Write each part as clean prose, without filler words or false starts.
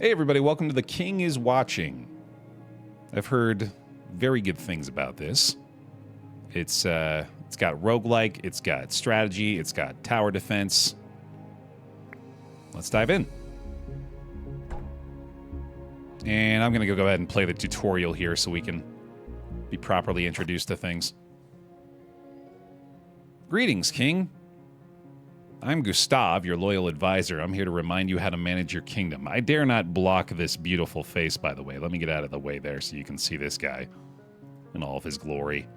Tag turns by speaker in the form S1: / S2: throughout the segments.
S1: Hey everybody, welcome to The King is Watching. I've heard very good things about this. It's got roguelike, it's got strategy, it's got tower defense. Let's dive in. And I'm gonna go ahead and play the tutorial here so we can be properly introduced to things. Greetings, King. I'm Gustav, your loyal advisor. I'm here to remind you how to manage your kingdom. I dare not block this beautiful face, by the way. Let me get out of the way there so you can see this guy in all of his glory.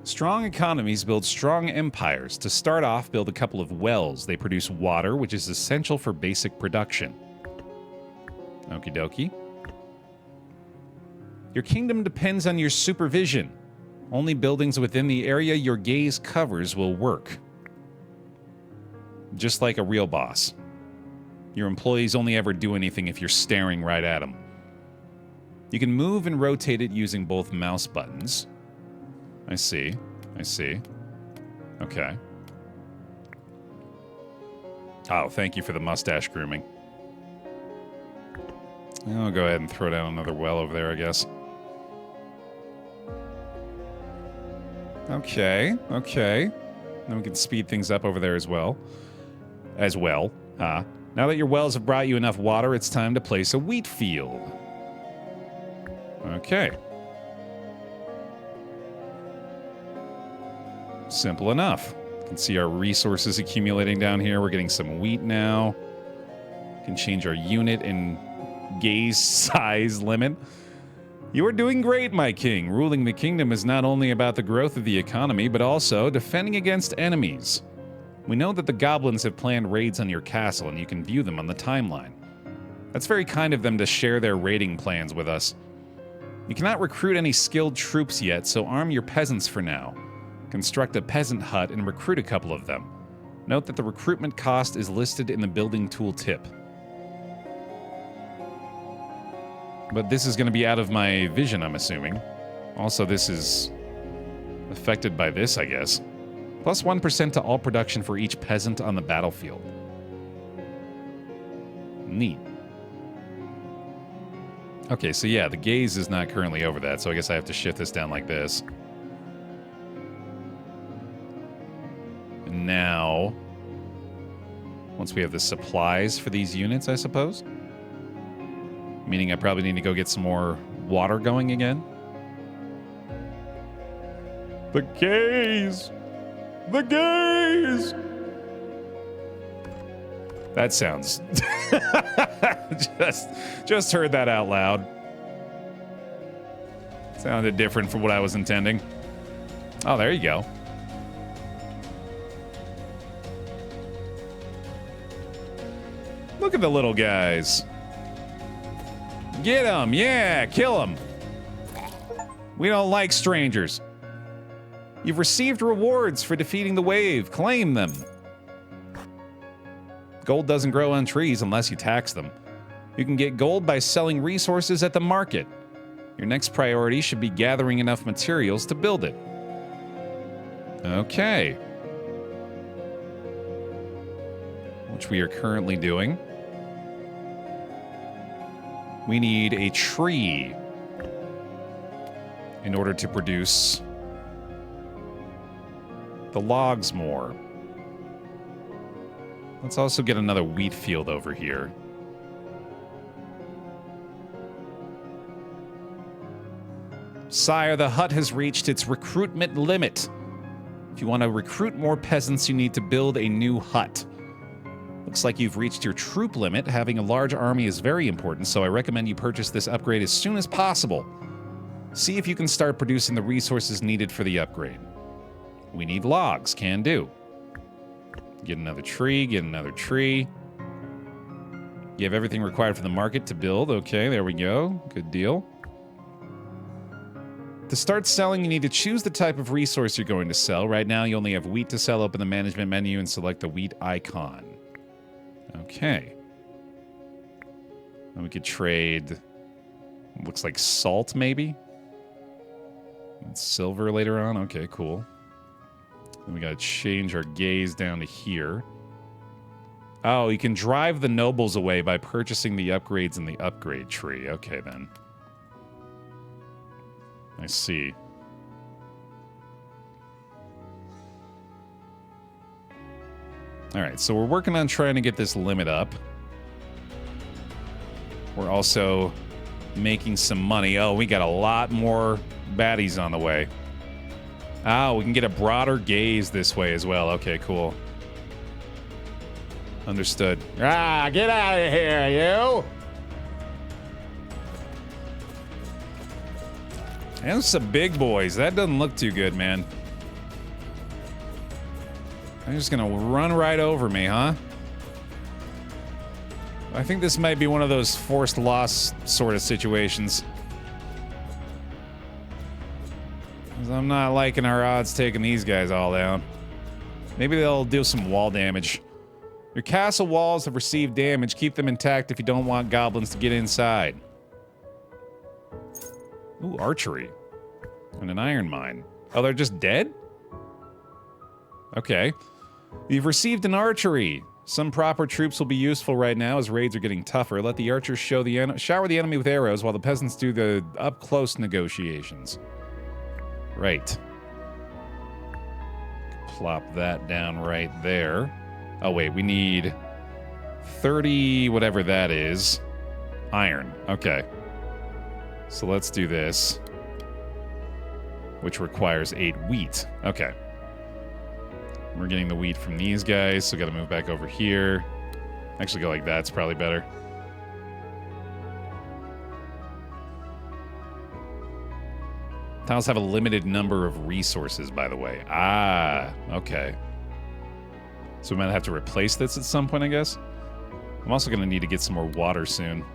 S1: Strong economies build strong empires. To start off, build a couple of wells. They produce water, which is essential for basic production. Okie dokie. Your kingdom depends on your supervision. Only buildings within the area your gaze covers will work. Just like a real boss. Your employees only ever do anything if you're staring right at them. You can move and rotate it using both mouse buttons. I see. Okay. Oh, thank you for the mustache grooming. I'll go ahead and throw down another well over there, I guess. Okay. Then we can speed things up over there as well. Now that your wells have brought you enough water, it's time to place a wheat field. Okay. Simple enough. You can see our resources accumulating down here. We're getting some wheat now. We can change our unit and gaze size limit. You are doing great, my king. Ruling the kingdom is not only about the growth of the economy, but also defending against enemies. We know that the goblins have planned raids on your castle, and you can view them on the timeline. That's very kind of them to share their raiding plans with us. You cannot recruit any skilled troops yet, so arm your peasants for now. Construct a peasant hut and recruit a couple of them. Note that the recruitment cost is listed in the building tooltip. But this is going to be out of my vision, I'm assuming. Also, this is affected by this, I guess. Plus 1% to all production for each peasant on the battlefield. Neat. Okay, so yeah, the gaze is not currently over that, so I guess I have to shift this down like this. And now, once we have the supplies for these units, I suppose. Meaning I probably need to go get some more water going again. The gaze! The gaze! That sounds... just heard that out loud. Sounded different from what I was intending. Oh, there you go. Look at the little guys. Get them, yeah, kill them. We don't like strangers. You've received rewards for defeating the wave. Claim them. Gold doesn't grow on trees unless you tax them. You can get gold by selling resources at the market. Your next priority should be gathering enough materials to build it. Okay. Which we are currently doing. We need a tree in order to produce the logs more. Let's also get another wheat field over here. Sire, the hut has reached its recruitment limit. If you want to recruit more peasants, you need to build a new hut. Looks like you've reached your troop limit. Having a large army is very important, so I recommend you purchase this upgrade as soon as possible. See if you can start producing the resources needed for the upgrade. We need logs. Can do. Get another tree, get another tree. You have everything required for the market to build. Okay, there we go. Good deal. To start selling, you need to choose the type of resource you're going to sell. Right now, you only have wheat to sell. Open the management menu and select the wheat icon. Okay. And we could trade, looks like salt, maybe? And silver later on? Okay, cool. Then we gotta change our gaze down to here. Oh, you can drive the nobles away by purchasing the upgrades in the upgrade tree. Okay, then. I see. All right, so we're working on trying to get this limit up. We're also making some money. Oh, we got a lot more baddies on the way. Oh, we can get a broader gaze this way as well. Okay, cool. Understood. Ah, get out of here, you! And some big boys. That doesn't look too good, man. They're just gonna run right over me, huh? I think this might be one of those forced loss sort of situations. 'Cause I'm not liking our odds taking these guys all down. Maybe they'll do some wall damage. Your castle walls have received damage. Keep them intact if you don't want goblins to get inside. Ooh, archery. And an iron mine. Oh, they're just dead? Okay. You've received an archery. Some proper troops will be useful right now as raids are getting tougher. Let the archers shower the enemy with arrows while the peasants do the up-close negotiations. Right. Plop that down right there. Oh, wait, we need 30, whatever that is. Iron. Okay. So let's do this. Which requires 8 wheat. Okay. We're getting the wheat from these guys, so gotta move back over here. Actually go like that, it's probably better. Tiles have a limited number of resources, by the way. Ah, okay. So we might have to replace this at some point, I guess. I'm also gonna need to get some more water soon.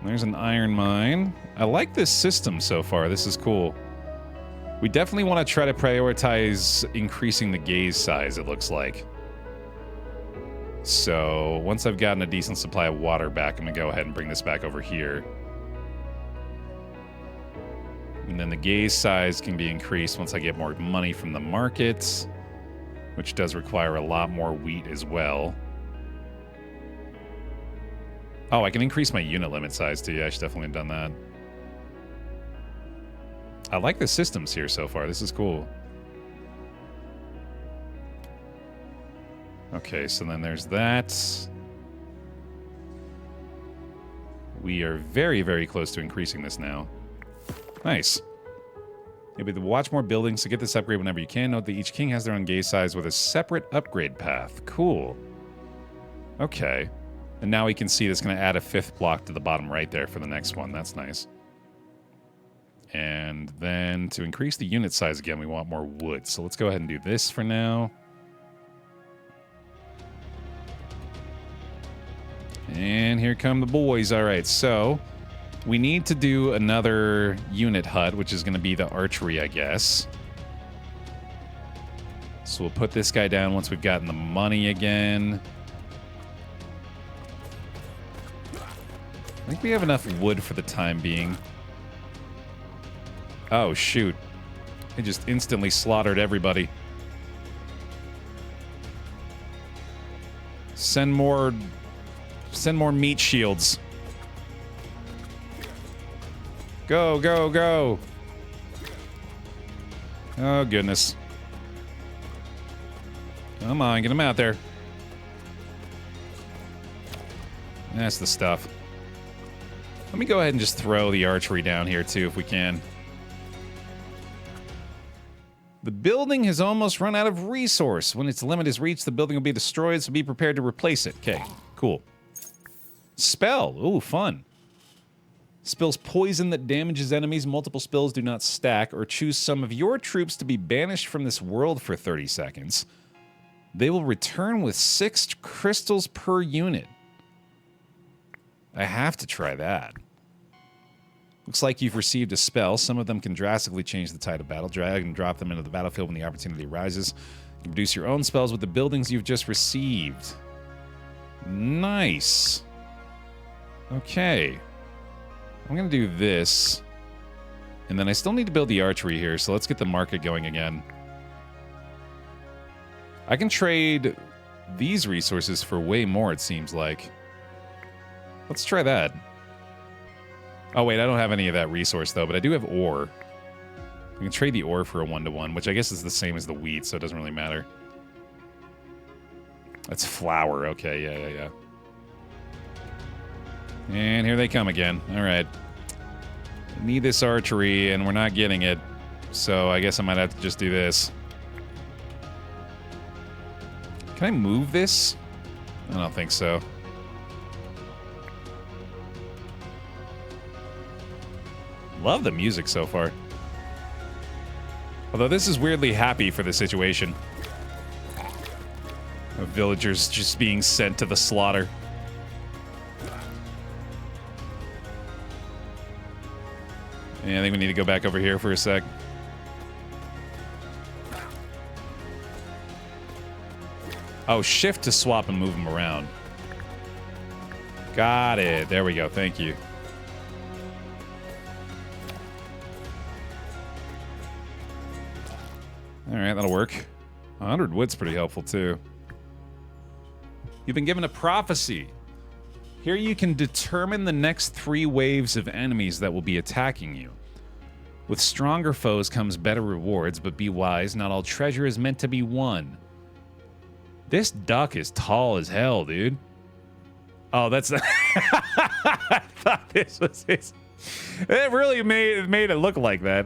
S1: There's an iron mine. I like this system so far. This is cool. We definitely want to try to prioritize increasing the gaze size, it looks like. So once I've gotten a decent supply of water back, I'm going to go ahead and bring this back over here. And then the gaze size can be increased once I get more money from the market, which does require a lot more wheat as well. Oh, I can increase my unit limit size too. Yeah, I should definitely have done that. I like the systems here so far. This is cool. Okay, so then there's that. We are very, very close to increasing this now. Nice. Maybe to watch more buildings to get this upgrade whenever you can. Note that each king has their own gaze size with a separate upgrade path. Cool. Okay. And now we can see that's going to add a 5th block to the bottom right there for the next one. That's nice. And then to increase the unit size again, we want more wood. So let's go ahead and do this for now. And here come the boys. All right, so we need to do another unit hut, which is going to be the archery, I guess. So we'll put this guy down once we've gotten the money again. I think we have enough wood for the time being. Oh, shoot. It just instantly slaughtered everybody. Send more meat shields. Go, go, go. Oh, goodness. Come on, get them out there. That's the stuff. Let me go ahead and just throw the archery down here, too, if we can. The building has almost run out of resource. When its limit is reached, the building will be destroyed, so be prepared to replace it. Okay, cool. Spell. Ooh, fun. Spills poison that damages enemies. Multiple spells do not stack. Or choose some of your troops to be banished from this world for 30 seconds. They will return with 6 crystals per unit. I have to try that. Looks like you've received a spell. Some of them can drastically change the tide of battle. Drag and drop them into the battlefield when the opportunity arises. You can produce your own spells with the buildings you've just received. Nice. Okay. I'm going to do this. And then I still need to build the archery here, so let's get the market going again. I can trade these resources for way more, it seems like. Let's try that. Oh, wait, I don't have any of that resource, though, but I do have ore. I can trade the ore for a 1-to-1, which I guess is the same as the wheat, so it doesn't really matter. That's flour. Okay, yeah. And here they come again. All right. Need this archery, and we're not getting it. So I guess I might have to just do this. Can I move this? I don't think so. Love the music so far. Although this is weirdly happy for the situation. Of villagers just being sent to the slaughter. Yeah, I think we need to go back over here for a sec. Oh, shift to swap and move them around. Got it. There we go. Thank you. All right, that'll work. 100 wood's pretty helpful, too. You've been given a prophecy. Here you can determine the next 3 waves of enemies that will be attacking you. With stronger foes comes better rewards, but be wise, not all treasure is meant to be won. This duck is tall as hell, dude. Oh, that's... I thought this was his... It really made it look like that.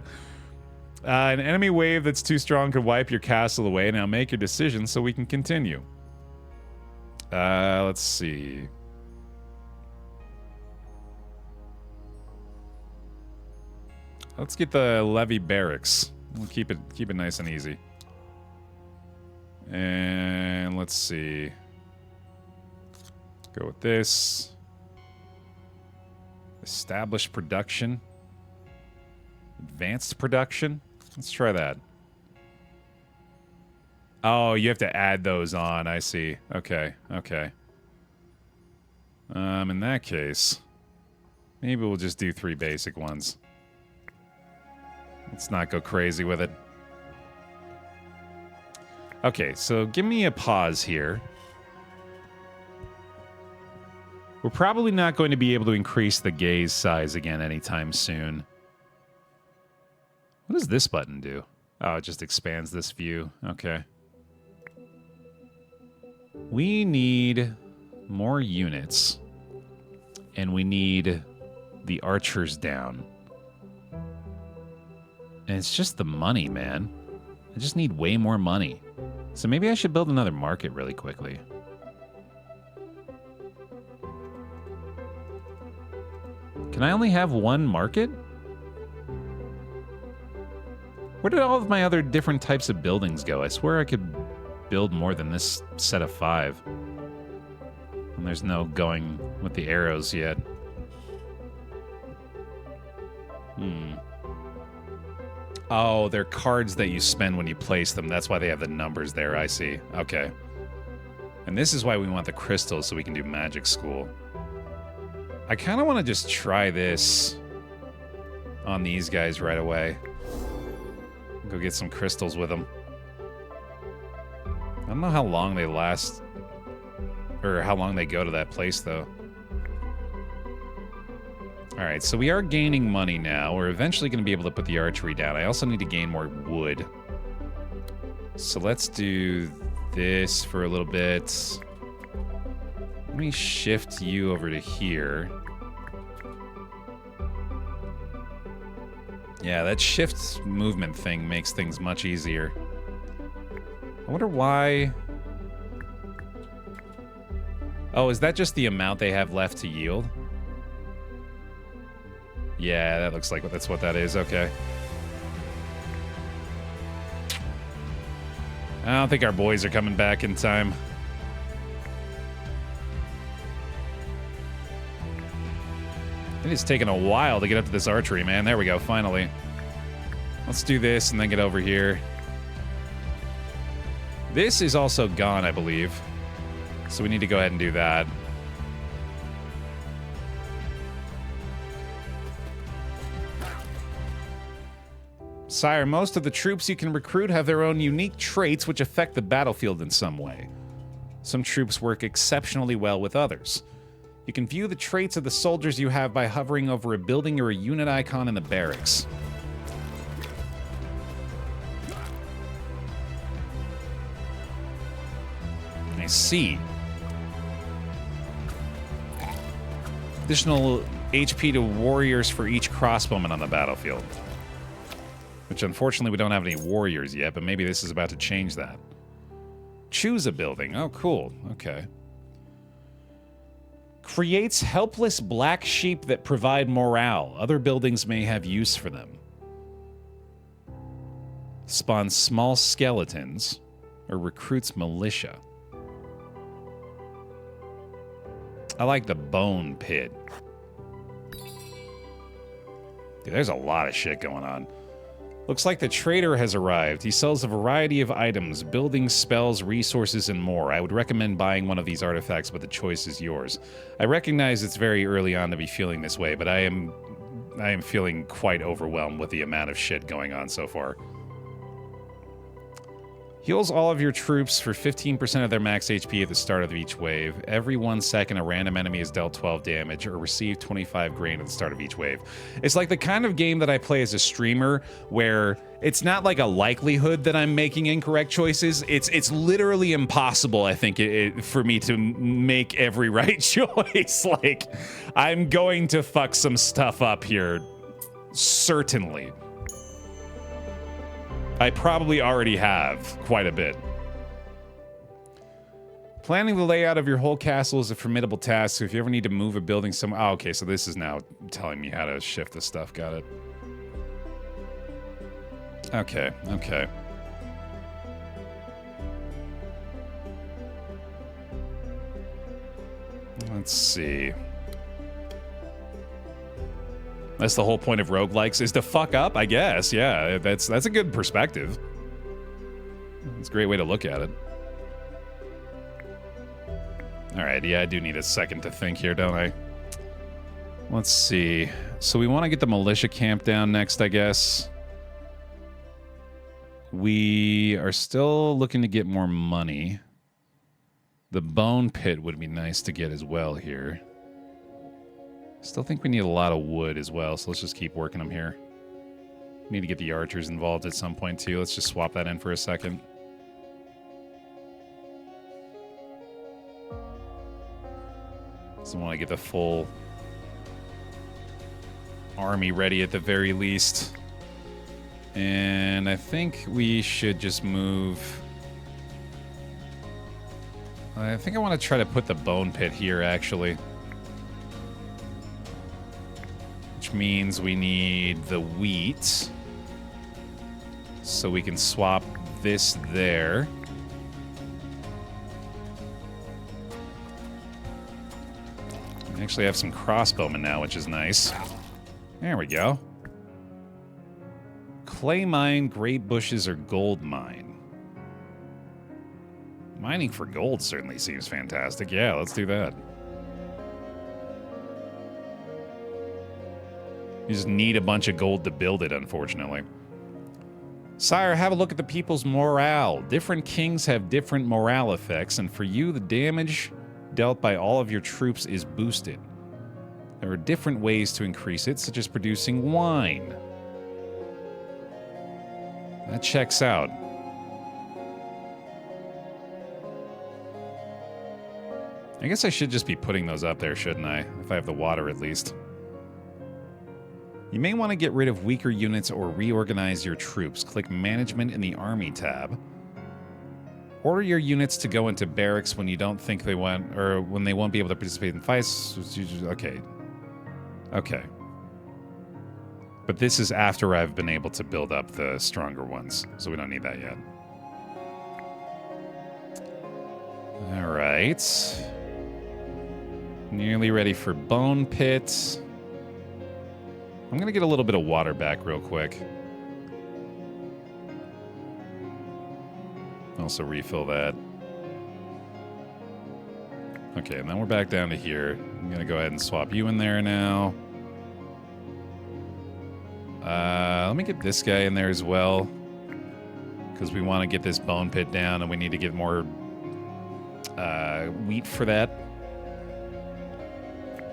S1: An enemy wave that's too strong could wipe your castle away. Now make your decision so we can continue. Let's see. Let's get the levy barracks. We'll keep it nice and easy. And let's see. Go with this. Establish production. Advanced production. Let's try that. Oh, you have to add those on. I see. Okay. In that case, maybe we'll just do 3 basic ones. Let's not go crazy with it. Okay, so give me a pause here. We're probably not going to be able to increase the gaze size again anytime soon. What does this button do? Oh, it just expands this view. Okay. We need more units. And we need the archers down. And it's just the money, man. I just need way more money. So maybe I should build another market really quickly. Can I only have 1 market? Where did all of my other different types of buildings go? I swear I could build more than this set of 5. And there's no going with the arrows yet. Oh, they're cards that you spend when you place them. That's why they have the numbers there, I see. Okay. And this is why we want the crystals, so we can do magic school. I kind of want to just try this on these guys right away. Go get some crystals with them. I don't know how long they last, or how long they go to that place, though. Alright, so we are gaining money now. We're eventually going to be able to put the archery down. I also need to gain more wood. So let's do this for a little bit. Let me shift you over to here. Yeah, that shift movement thing makes things much easier. I wonder why... Oh, is that just the amount they have left to yield? Yeah, that looks like that's what that is. Okay. I don't think our boys are coming back in time. It is taking a while to get up to this archery, man. There we go, finally. Let's do this and then get over here. This is also gone, I believe. So we need to go ahead and do that. Sire, most of the troops you can recruit have their own unique traits which affect the battlefield in some way. Some troops work exceptionally well with others. You can view the traits of the soldiers you have by hovering over a building or a unit icon in the barracks. I see. Additional HP to warriors for each crossbowman on the battlefield. Which unfortunately we don't have any warriors yet, but maybe this is about to change that. Choose a building. Oh, cool. Okay. Creates helpless black sheep that provide morale. Other buildings may have use for them. Spawns small skeletons or recruits militia. I like the bone pit. Dude, there's a lot of shit going on. Looks like the trader has arrived. He sells a variety of items, buildings, spells, resources, and more. I would recommend buying one of these artifacts, but the choice is yours. I recognize it's very early on to be feeling this way, but I am feeling quite overwhelmed with the amount of shit going on so far. Heals all of your troops for 15% of their max HP at the start of each wave. Every 1 second, a random enemy is dealt 12 damage or receive 25 grain at the start of each wave. It's like the kind of game that I play as a streamer where it's not like a likelihood that I'm making incorrect choices. It's literally impossible, I think, for me to make every right choice. Like, I'm going to fuck some stuff up here, certainly. I probably already have quite a bit. Planning the layout of your whole castle is a formidable task, so if you ever need to move a building somewhere... Oh, okay, so this is now telling me how to shift the stuff. Got it. Okay, okay. Let's see. That's the whole point of roguelikes, is to fuck up, I guess. Yeah, that's a good perspective. It's a great way to look at it. All right, yeah, I do need a second to think here, don't I? Let's see. So we want to get the militia camp down next, I guess. We are still looking to get more money. The bone pit would be nice to get as well here. Still think we need a lot of wood as well, so let's just keep working them here. Need to get the archers involved at some point too. Let's just swap that in for a second. So I want to get the full army ready at the very least. And I think we should just move... I think I want to try to put the bone pit here, actually. Which means we need the wheat. So we can swap this there. We actually have some crossbowmen now, which is nice. There we go. Clay mine, great bushes, or gold mine? Mining for gold certainly seems fantastic. Yeah, let's do that. You just need a bunch of gold to build it, unfortunately. Sire, have a look at the people's morale. Different kings have different morale effects, and for you, the damage dealt by all of your troops is boosted. There are different ways to increase it, such as producing wine. That checks out. I guess I should just be putting those up there, shouldn't I? If I have the water, at least. You may want to get rid of weaker units or reorganize your troops. Click Management in the Army tab. Order your units to go into barracks when you don't think they want, or when they won't be able to participate in fights. Okay. Okay. But this is after I've been able to build up the stronger ones, so we don't need that yet. All right. Nearly ready for Bone Pit. I'm going to get a little bit of water back real quick. Also refill that. Okay, and then we're back down to here. I'm going to go ahead and swap you in there now. Let me get this guy in there as well, because we want to get this bone pit down, and we need to get more wheat for that.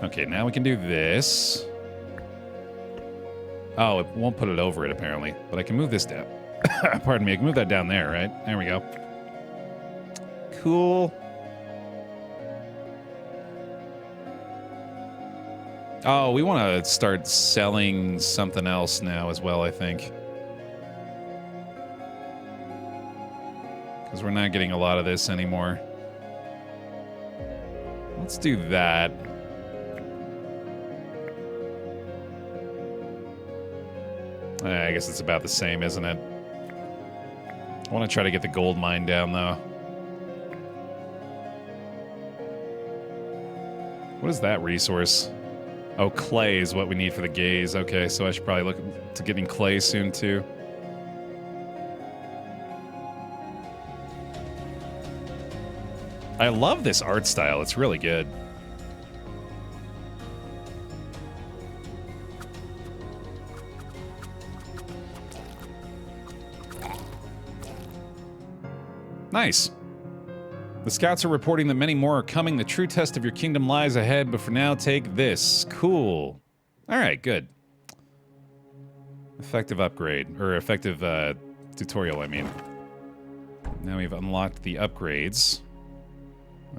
S1: Okay, now we can do this. Oh, it won't put it over it, apparently. But I can move this down. Pardon me, I can move that down there, right? There we go. Cool. Oh, we want to start selling something else now as well, I think. Because we're not getting a lot of this anymore. Let's do that. I guess it's about the same, isn't it? I want to try to get the gold mine down, though. What is that resource? Oh, clay is what we need for the gaze. Okay, so I should probably look to getting clay soon, too. I love this art style. It's really good. Nice. The scouts are reporting that many more are coming. The true test of your kingdom lies ahead, but for now, take this. Cool. All right, good. Effective upgrade, or effective tutorial, I mean. Now we've unlocked the upgrades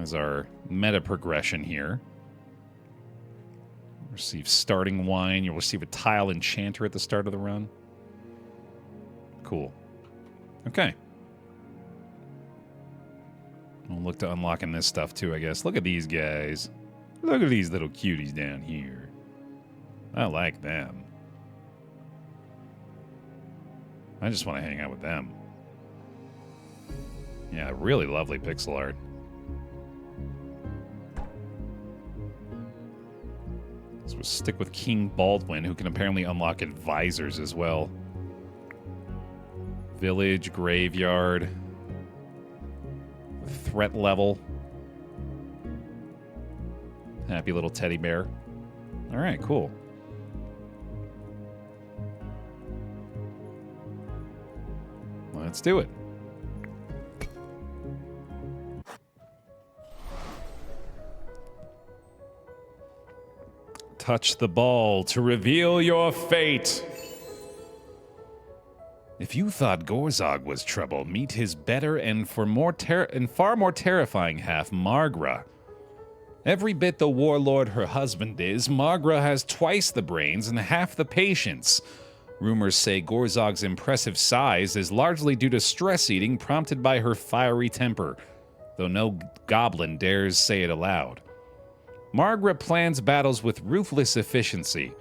S1: as our meta progression here. Receive starting wine. You'll receive a tile enchanter at the start of the run. Cool. Okay. We'll look to unlocking this stuff too, I guess. Look at these guys. Look at these little cuties down here. I like them. I just want to hang out with them. Yeah, really lovely pixel art. So we'll stick with King Baldwin, who can apparently unlock advisors as well. Village, graveyard. Threat level. Happy little teddy bear. All right, cool. Let's do it. Touch the ball to reveal your fate. If you thought Gorzog was trouble, meet his better and far more terrifying half, Margra. Every bit the warlord her husband is, Margra has twice the brains and half the patience. Rumors say Gorzog's impressive size is largely due to stress eating prompted by her fiery temper, though no goblin dares say it aloud. Margra plans battles with ruthless efficiency,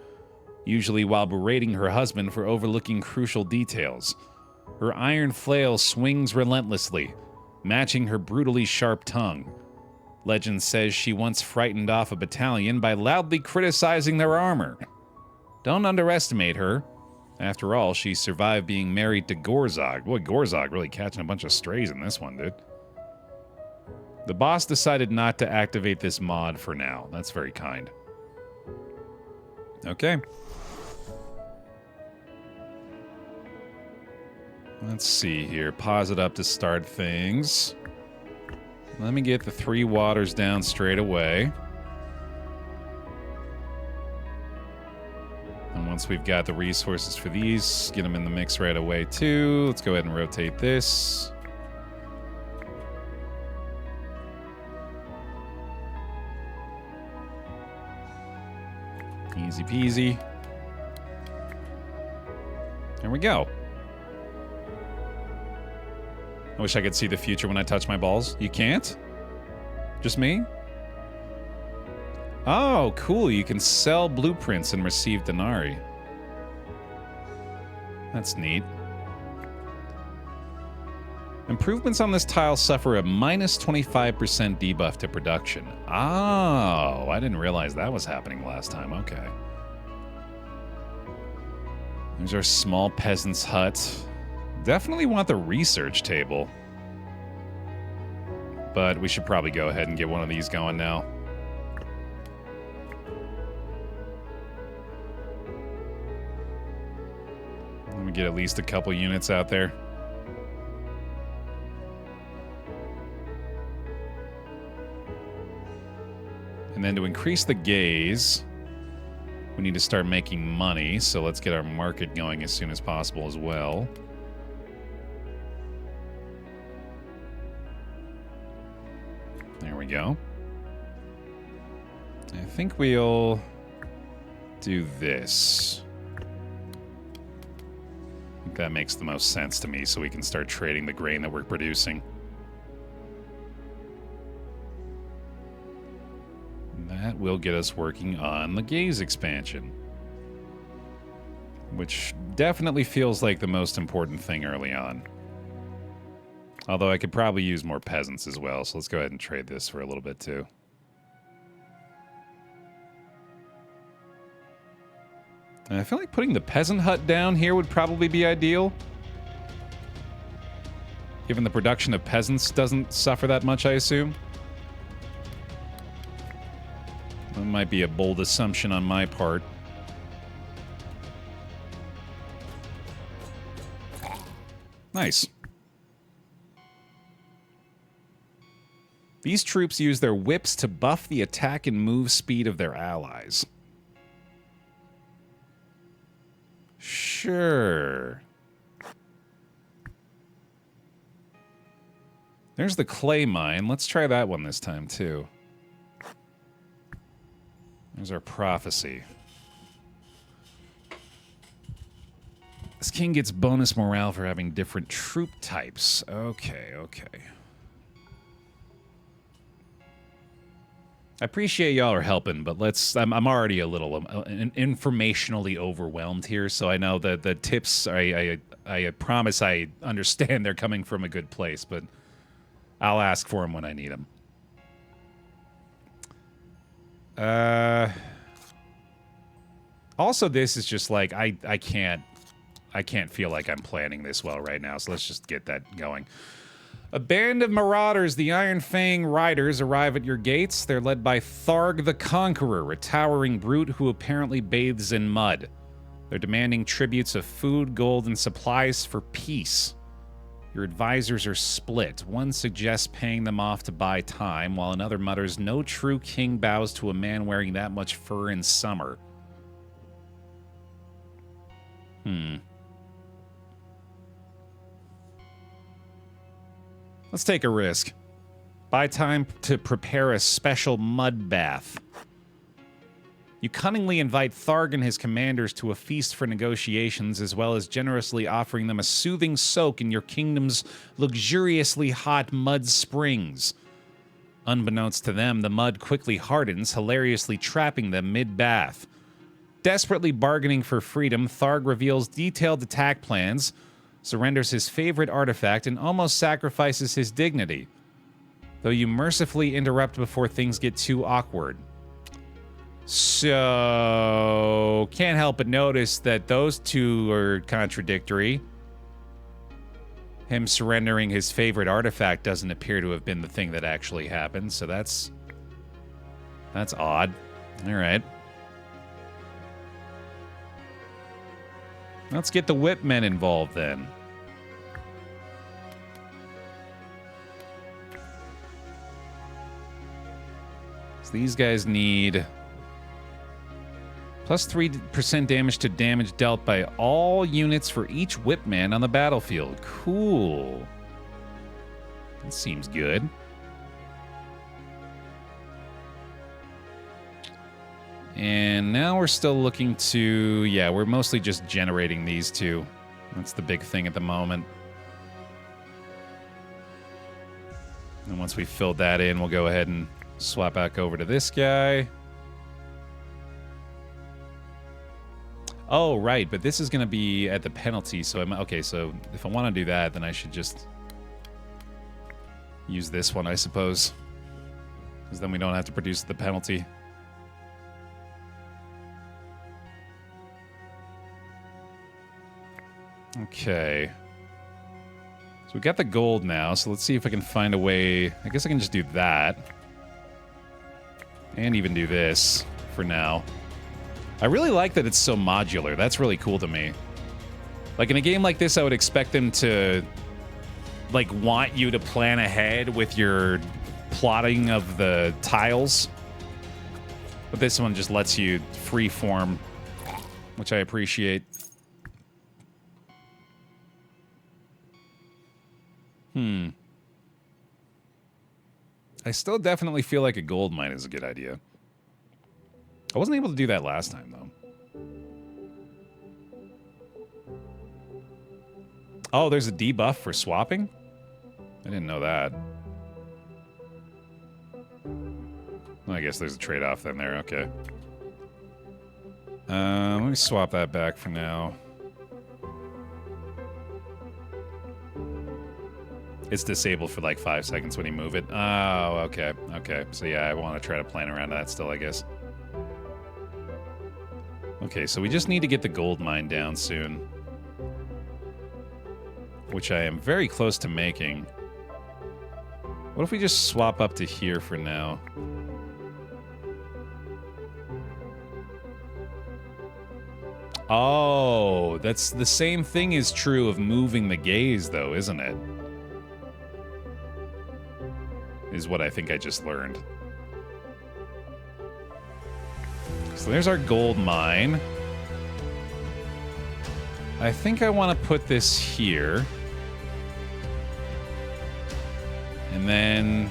S1: usually while berating her husband for overlooking crucial details. Her iron flail swings relentlessly, matching her brutally sharp tongue. Legend says she once frightened off a battalion by loudly criticizing their armor. Don't underestimate her. After all, she survived being married to Gorzog. Boy, Gorzog really catching a bunch of strays in this one, dude. The boss decided not to activate this mod for now. That's very kind. Okay. Let's see here. Pause it up to start things. Let me get the 3 waters down straight away. And once we've got the resources for these, get them in the mix right away too. Let's go ahead and rotate this. Easy peasy. There we go. I wish I could see the future when I touch my balls. You can't? Just me? Oh, cool. You can sell blueprints and receive denarii. That's neat. Improvements on this tile suffer a minus 25% debuff to production. Oh, I didn't realize that was happening last time. Okay. There's our small peasant's hut. Definitely want the research table. But we should probably go ahead and get one of these going now. Let me get at least a couple units out there. increase the gaze, we need to start making money, so let's get our market going as soon as possible as well. There we go. I think we'll do this. I think that makes the most sense to me, so we can start trading the grain that we're producing. That will get us working on the gaze expansion, which definitely feels like the most important thing early on. Although I could probably use more peasants as well, so let's go ahead and trade this for a little bit too. And I feel like putting the peasant hut down here would probably be ideal, given the production of peasants doesn't suffer that much, I assume. That might be a bold assumption on my part. Nice. These troops use their whips to buff the attack and move speed of their allies. Sure. There's the clay mine. Let's try that one this time, too. There's our prophecy. This king gets bonus morale for having different troop types. Okay, okay. I appreciate y'all are helping, but I'm already a little informationally overwhelmed here, so I know that the tips, I promise I understand they're coming from a good place, but I'll ask for them when I need them. Also, this is just like, I can't feel like I'm planning this well right now, so let's just get that going. A band of marauders, the Iron Fang Riders, arrive at your gates. They're led by Tharg the Conqueror, a towering brute who apparently bathes in mud. They're demanding tributes of food, gold, and supplies for peace. Your advisors are split. One suggests paying them off to buy time, while another mutters, "No true king bows to a man wearing that much fur in summer." Let's take a risk. Buy time to prepare a special mud bath. You cunningly invite Tharg and his commanders to a feast for negotiations, as well as generously offering them a soothing soak in your kingdom's luxuriously hot mud springs. Unbeknownst to them, the mud quickly hardens, hilariously trapping them mid-bath. Desperately bargaining for freedom, Tharg reveals detailed attack plans, surrenders his favorite artifact, and almost sacrifices his dignity, though you mercifully interrupt before things get too awkward. So, can't help but notice that those two are contradictory. Him surrendering his favorite artifact doesn't appear to have been the thing that actually happened, so that's odd. All right. Let's get the whip men involved then. So these guys need plus 3% damage to damage dealt by all units for each whip man on the battlefield. Cool. That seems good. And now we're still looking to... Yeah, we're mostly just generating these two. That's the big thing at the moment. And once we filled that in, we'll go ahead and swap back over to this guy. Oh, right, but this is going to be at the penalty, so okay, so if I want to do that, then I should just use this one, I suppose. Because then we don't have to produce the penalty. Okay. So we got the gold now, so let's see if I can find a way... I guess I can just do that. And even do this for now. I really like that it's so modular. That's really cool to me. Like, in a game like this, I would expect them to, like, want you to plan ahead with your plotting of the tiles. But this one just lets you free form, which I appreciate. I still definitely feel like a gold mine is a good idea. I wasn't able to do that last time, though. Oh, there's a debuff for swapping? I didn't know that. Well, I guess there's a trade-off then there, okay. Let me swap that back for now. It's disabled for like 5 seconds when you move it. Oh, okay, okay. So yeah, I want to try to plan around that still, I guess. Okay, so we just need to get the gold mine down soon. Which I am very close to making. What if we just swap up to here for now? Oh, that's the same thing is true of moving the gaze, though, isn't it? Is what I think I just learned. So there's our gold mine. I think I want to put this here. And then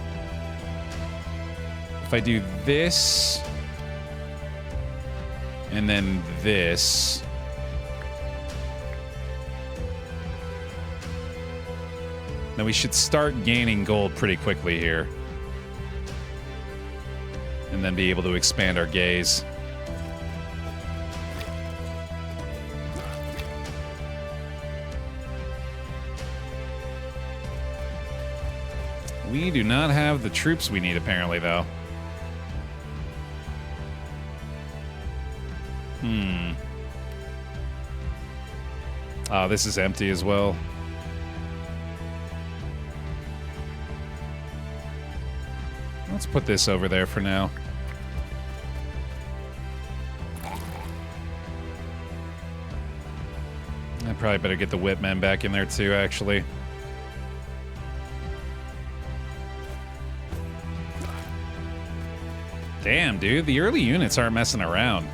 S1: if I do this and then this, then we should start gaining gold pretty quickly here. And then be able to expand our gaze. We do not have the troops we need, apparently, though. Oh, this is empty as well. Let's put this over there for now. I probably better get the whipmen back in there, too, actually. Damn, dude, the early units aren't messing around.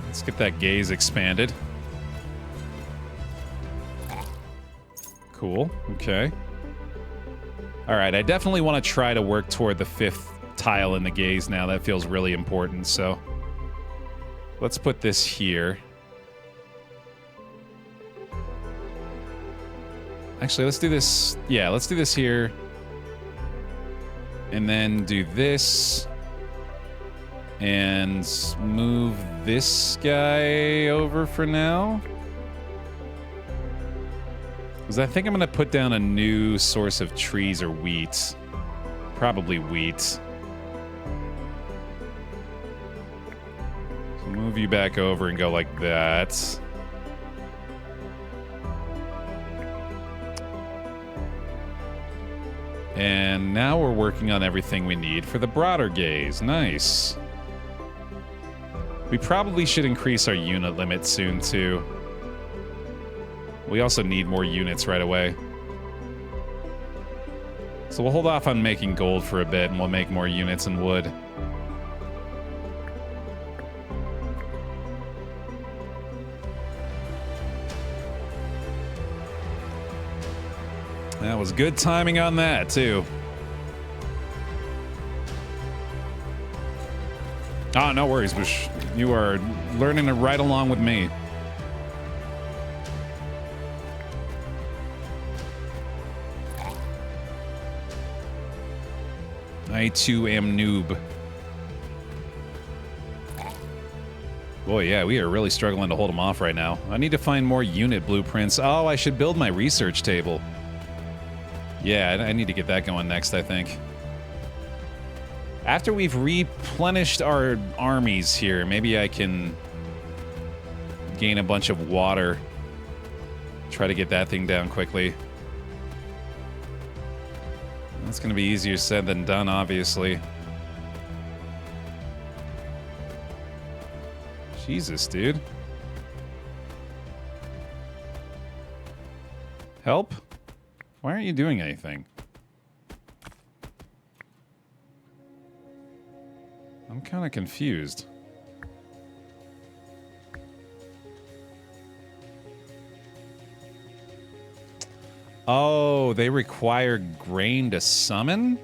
S1: Let's get that gaze expanded. Cool, okay. Alright, I definitely want to try to work toward the 5th tile in the gaze now. That feels really important, so... Let's put this here. Actually, let's do this. Yeah, let's do this here. And then do this. And move this guy over for now. Because I think I'm going to put down a new source of trees or wheat. Probably wheat. So move you back over and go like that. And now we're working on everything we need for the broader gaze. Nice. We probably should increase our unit limit soon, too. We also need more units right away. So we'll hold off on making gold for a bit, and we'll make more units and wood. That was good timing on that, too. Ah, no worries, Bush. You are learning it right along with me. I, too, am noob. Boy, yeah, we are really struggling to hold them off right now. I need to find more unit blueprints. Oh, I should build my research table. Yeah, I need to get that going next, I think. After we've replenished our armies here, maybe I can gain a bunch of water. Try to get that thing down quickly. That's going to be easier said than done, obviously. Jesus, dude. Help? Why aren't you doing anything? I'm kind of confused. Oh, they require grain to summon?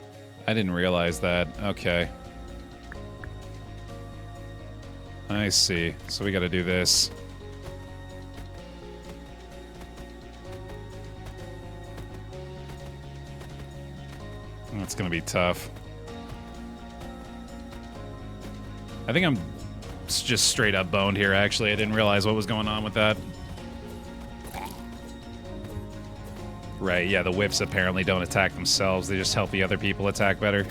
S1: I didn't realize that. Okay. I see. So we gotta do this. That's gonna be tough. I think I'm just straight up boned here, actually. I didn't realize what was going on with that. Right, yeah, the whips apparently don't attack themselves. They just help the other people attack better.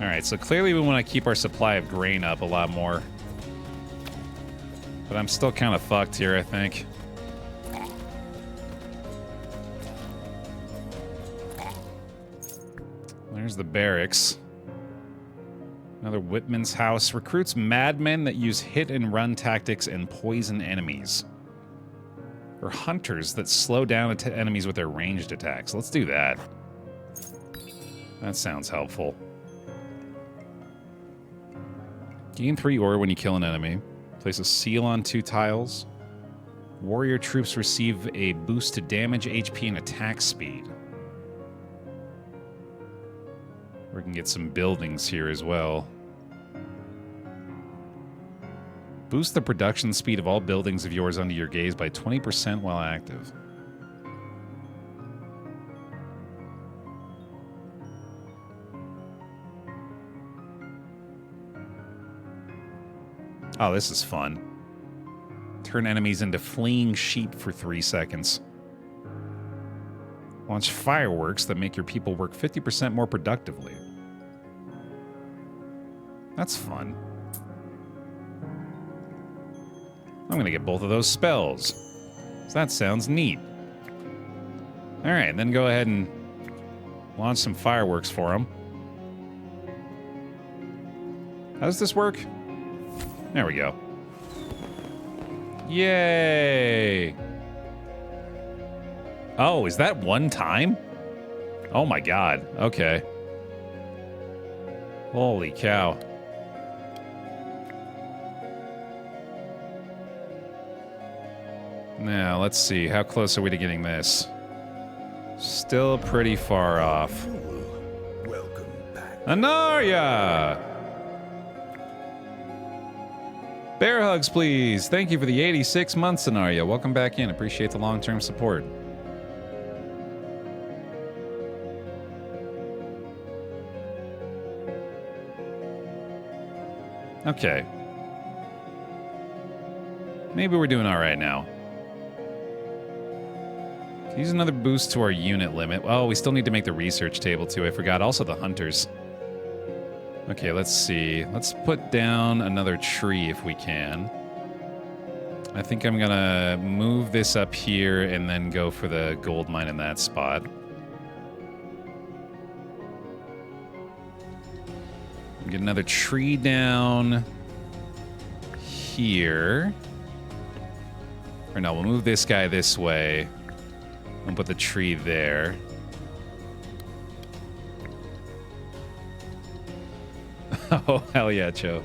S1: Alright, so clearly we want to keep our supply of grain up a lot more. But I'm still kind of fucked here, I think. There's the barracks. Another Whitman's house. Recruits madmen that use hit-and-run tactics and poison enemies. Or hunters that slow down enemies with their ranged attacks. Let's do that. That sounds helpful. Gain 3 ore when you kill an enemy. Place a seal on 2 tiles. Warrior troops receive a boost to damage, HP, and attack speed. We can get some buildings here as well. Boost the production speed of all buildings of yours under your gaze by 20% while active. Oh, this is fun. Turn enemies into fleeing sheep for 3 seconds. Launch fireworks that make your people work 50% more productively. That's fun. I'm gonna get both of those spells. So that sounds neat. Alright, then go ahead and launch some fireworks for them. How does this work? There we go. Yay! Oh, is that one time? Oh my god. Okay. Holy cow. Now, let's see. How close are we to getting this? Still pretty far off.
S2: Welcome back.
S1: Anarya! Bear hugs, please. Thank you for the 86 months, Anarya. Welcome back in. Appreciate the long-term support. Okay. Maybe we're doing all right now. Use another boost to our unit limit. Oh, we still need to make the research table, too. I forgot. Also, the hunters. Okay, let's see. Let's put down another tree if we can. I think I'm gonna move this up here and then go for the gold mine in that spot. Get another tree down here. Or no, we'll move this guy this way. And put the tree there. Oh, hell yeah, Cho.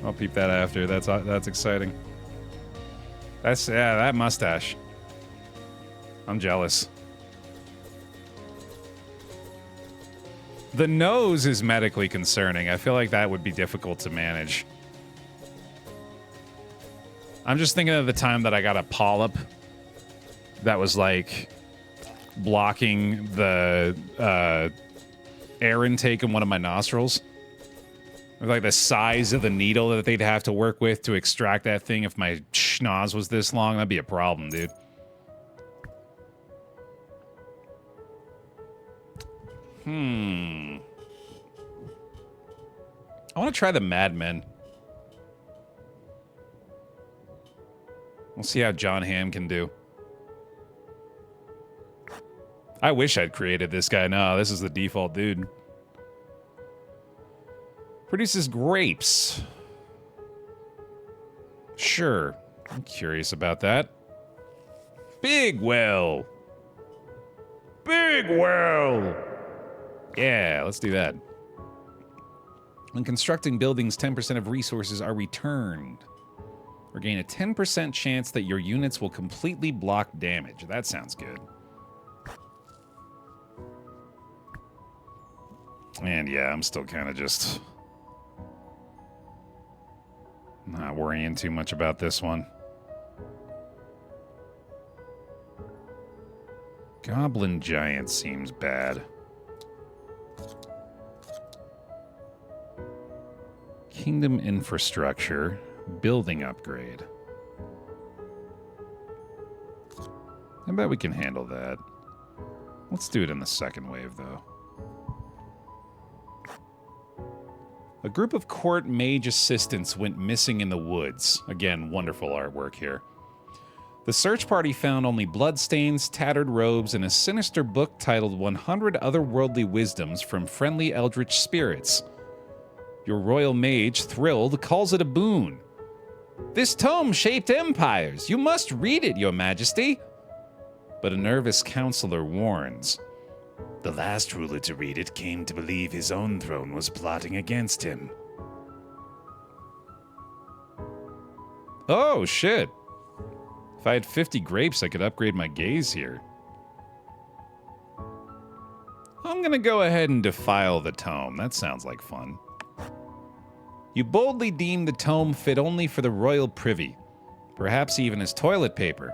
S1: I'll peep that after. That's exciting. That's, yeah, that mustache. I'm jealous. The nose is medically concerning. I feel like that would be difficult to manage. I'm just thinking of the time that I got a polyp that was like blocking the air intake in one of my nostrils. Like the size of the needle that they'd have to work with to extract that thing. If my schnoz was this long, that'd be a problem, dude. I want to try the Madmen. We'll see how John Hamm can do. I wish I'd created this guy. No, this is the default dude. Produces grapes. Sure. I'm curious about that. Big well. Big well. Yeah, let's do that. When constructing buildings, 10% of resources are returned. Or gain a 10% chance that your units will completely block damage. That sounds good. And yeah, I'm still kind of just not worrying too much about this one. Goblin Giant seems bad. Kingdom Infrastructure. Building upgrade. I bet we can handle that. Let's do it in the second wave, though. A group of court mage assistants went missing in the woods. Again, wonderful artwork here. The search party found only bloodstains, tattered robes, and a sinister book titled 100 Otherworldly Wisdoms from Friendly Eldritch Spirits. Your royal mage, thrilled, calls it a boon. This tome shaped empires. You must read it, your majesty. But a nervous counselor warns. The last ruler to read it came to believe his own throne was plotting against him. Oh, shit. If I had 50 grapes, I could upgrade my gaze here. I'm gonna go ahead and defile the tome. That sounds like fun. You boldly deem the tome fit only for the royal privy, perhaps even as toilet paper.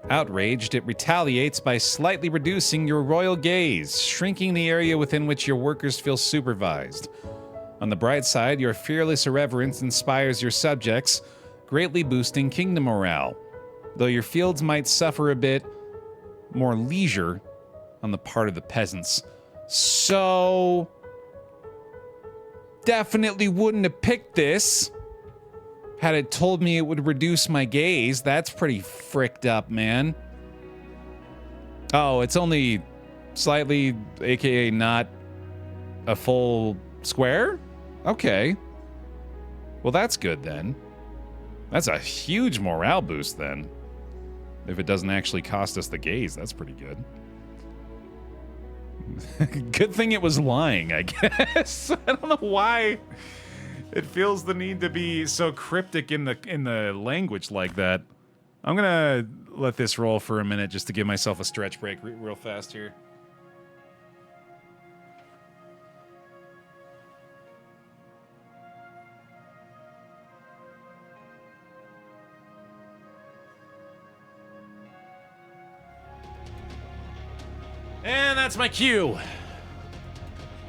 S1: Outraged, it retaliates by slightly reducing your royal gaze, shrinking the area within which your workers feel supervised. On the bright side, your fearless irreverence inspires your subjects, greatly boosting kingdom morale, though your fields might suffer a bit more leisure on the part of the peasants. So definitely wouldn't have picked this had it told me it would reduce my gaze. That's pretty fricked up, man. Oh, it's only slightly, aka not a full square? Okay. Well, that's good then. That's a huge morale boost then. If it doesn't actually cost us the gaze, that's pretty good. Good thing it was lying, I guess. I don't know why it feels the need to be so cryptic in the language like that. I'm gonna let this roll for a minute just to give myself a stretch break real fast here. And that's my cue.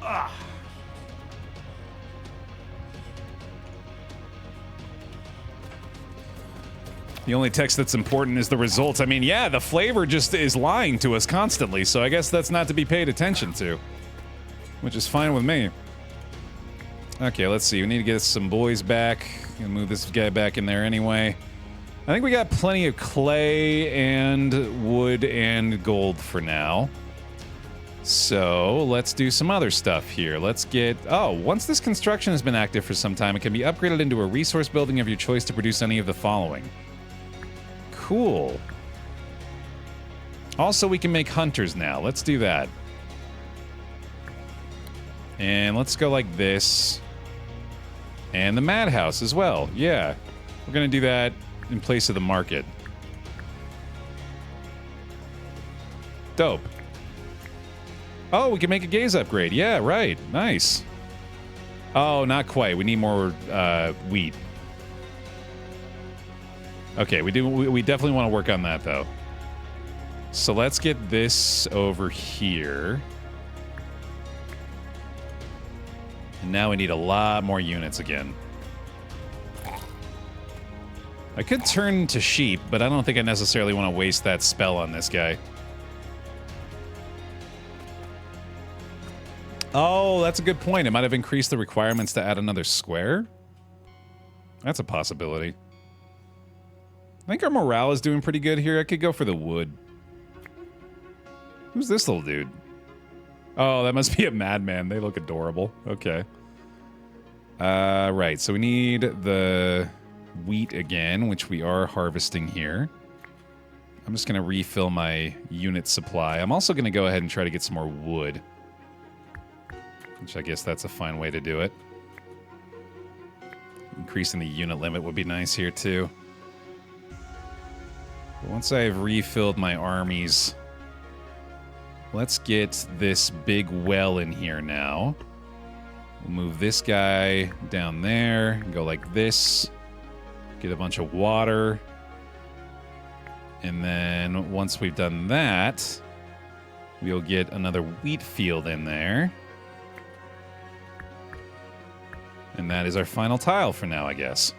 S1: Ah. The only text that's important is the results. I mean, yeah, the flavor just is lying to us constantly, so I guess that's not to be paid attention to, which is fine with me. Okay, let's see. We need to get some boys back. Gonna move this guy back in there anyway. I think we got plenty of clay and wood and gold for now. So let's do some other stuff here. Let's get... Oh, once this construction has been active for some time, it can be upgraded into a resource building of your choice to produce any of the following. Cool. Also, we can make hunters now. Let's do that. And let's go like this. And the madhouse as well. Yeah. We're going to do that in place of the market. Dope. Oh, we can make a gaze upgrade. Yeah, right. Nice. Oh, not quite. We need more wheat. Okay, we definitely want to work on that, though. So let's get this over here. And now we need a lot more units again. I could turn to sheep, but I don't think I necessarily want to waste that spell on this guy. Oh, that's a good point. It might have increased the requirements to add another square. That's a possibility. I think our morale is doing pretty good here. I could go for the wood. Who's this little dude? Oh, that must be a madman. They look adorable. Okay. Right, so we need the wheat again, which we are harvesting here. I'm just going to refill my unit supply. I'm also going to go ahead and try to get some more wood, which I guess that's a fine way to do it. Increasing the unit limit would be nice here, too. But once I've refilled my armies, let's get this big well in here now. We'll move this guy down there, go like this, get a bunch of water. And then once we've done that, we'll get another wheat field in there. And that is our final tile for now, I guess.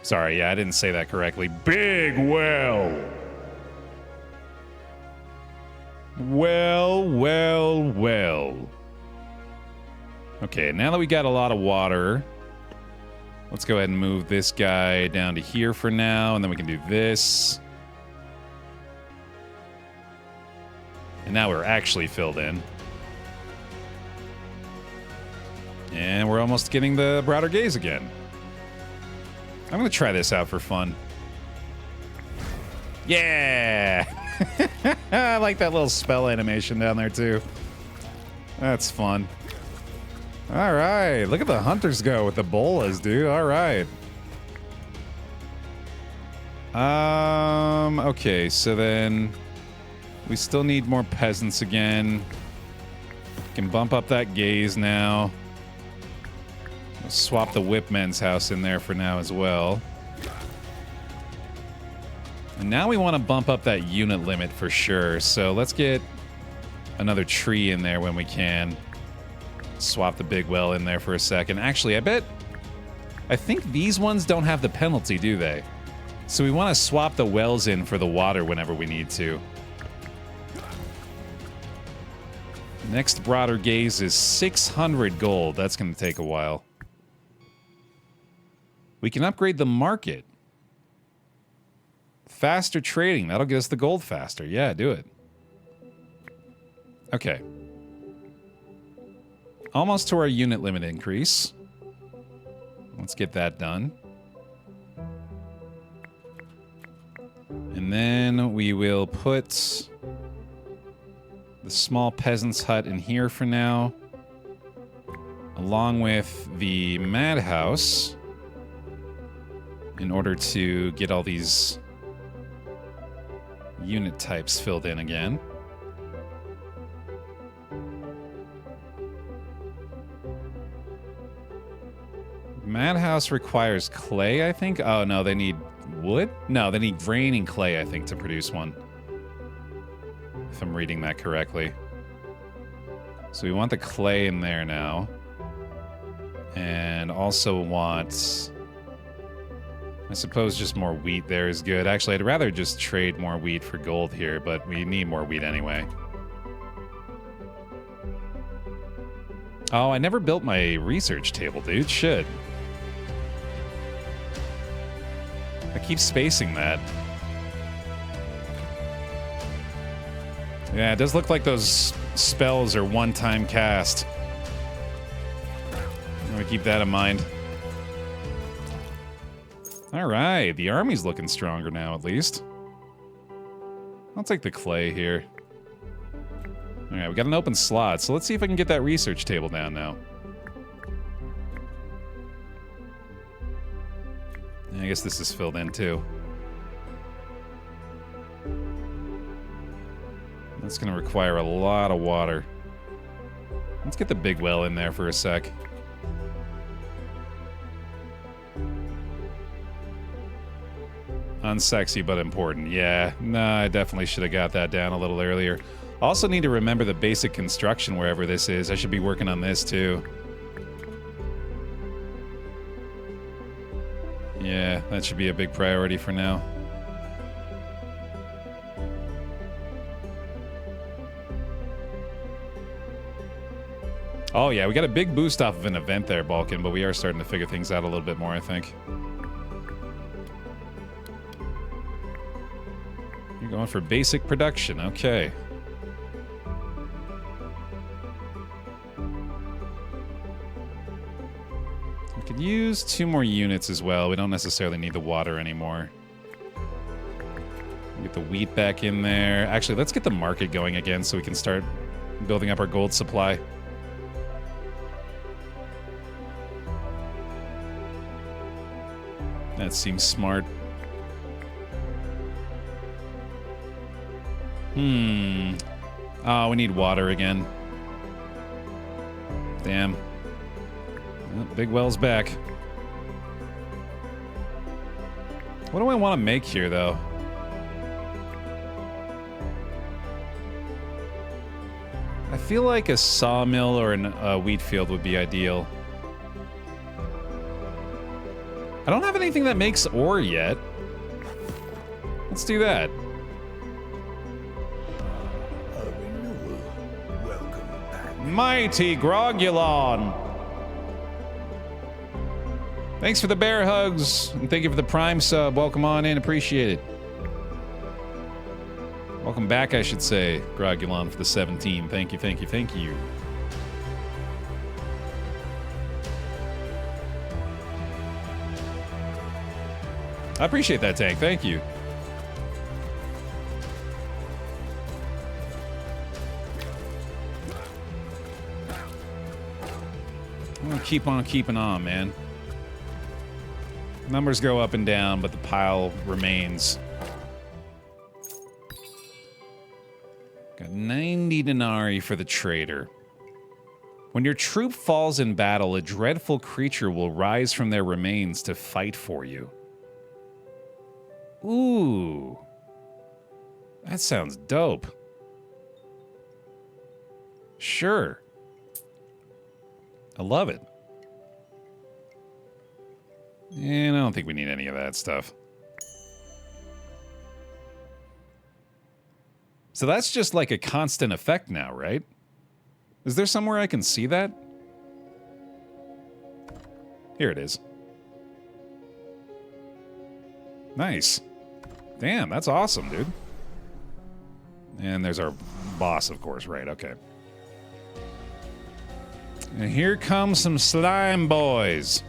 S1: Sorry, yeah, I didn't say that correctly. Big well. Well. Okay, now that we got a lot of water, let's go ahead and move this guy down to here for now, and then we can do this. And now we're actually filled in. And we're almost getting the broader gaze again. I'm going to try this out for fun. Yeah! I like that little spell animation down there, too. That's fun. All right, look at the hunters go with the bolas, dude. All right. Okay, so then we still need more peasants again. Can bump up that gaze now. We'll swap the whipmen's house in there for now as well. And now we want to bump up that unit limit for sure. So let's get another tree in there when we can. Swap the big well in there for a second. Actually, I think these ones don't have the penalty, do they? So we want to swap the wells in for the water whenever we need to. Next broader gaze is 600 gold. That's going to take a while. We can upgrade the market. Faster trading. That'll get us the gold faster. Yeah, do it. Okay. Almost to our unit limit increase. Let's get that done. And then we will put the small peasant's hut in here for now, along with the madhouse, in order to get all these unit types filled in again. Madhouse requires clay, I think. Oh, no, they need wood? No, they need draining clay, I think, to produce one. If I'm reading that correctly. So we want the clay in there now. And also want... I suppose just more wheat there is good. Actually, I'd rather just trade more wheat for gold here, but we need more wheat anyway. Oh, I never built my research table, dude. Should. I keep spacing that. Yeah, it does look like those spells are one-time cast. I'm gonna keep that in mind. All right, the army's looking stronger now, at least. I'll take the clay here. All right, we got an open slot, so let's see if I can get that research table down now. I guess this is filled in, too. That's going to require a lot of water. Let's get the big well in there for a sec. Unsexy, but important. Yeah, nah, I definitely should have got that down a little earlier. Also need to remember the basic construction wherever this is. I should be working on this, too. Yeah, that should be a big priority for now. Oh yeah, we got a big boost off of an event there, Balkan, but we are starting to figure things out a little bit more, I think. You're going for basic production, okay. Could use 2 more units as well. We don't necessarily need the water anymore. Get the wheat back in there. Actually, let's get the market going again so we can start building up our gold supply. That seems smart. Oh, we need water again. Damn. Oh, Big Well's back. What do I want to make here, though? I feel like a sawmill or a wheat field would be ideal. I don't have anything that makes ore yet. Let's do that.
S2: Welcome back.
S1: Mighty Grogulon! Thanks for the bear hugs, and thank you for the Prime sub. Welcome on in, appreciate it. Welcome back, I should say, Grogulon for the 17. Thank you, thank you, thank you. I appreciate that, Tank. Thank you. I'm gonna keep on keeping on, man. Numbers go up and down, but the pile remains. Got 90 denarii for the trader. When your troop falls in battle, a dreadful creature will rise from their remains to fight for you. Ooh. That sounds dope. Sure. I love it. And I don't think we need any of that stuff. So that's just like a constant effect now, right? Is there somewhere I can see that? Here it is. Nice. Damn, that's awesome, dude. And there's our boss, of course, right? Okay. And here comes some slime boys.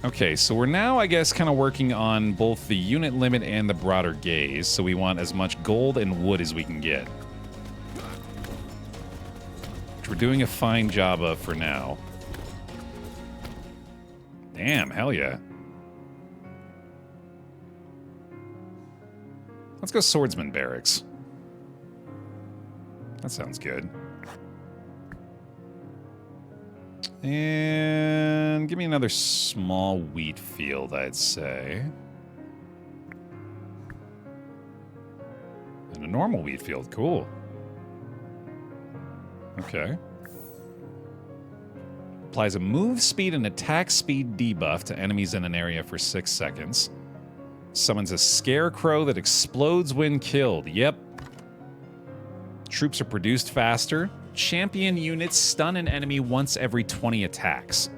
S1: Okay, so we're now, I guess, kind of working on both the unit limit and the broader gaze, so we want as much gold and wood as we can get. Which we're doing a fine job of for now. Damn, hell yeah. Let's go swordsman barracks. That sounds good. And give me another small wheat field, I'd say. And a normal wheat field, cool. Okay. Applies a move speed and attack speed debuff to enemies in an area for 6 seconds. Summons a scarecrow that explodes when killed. Yep. Troops are produced faster. Champion units stun an enemy once every 20 attacks.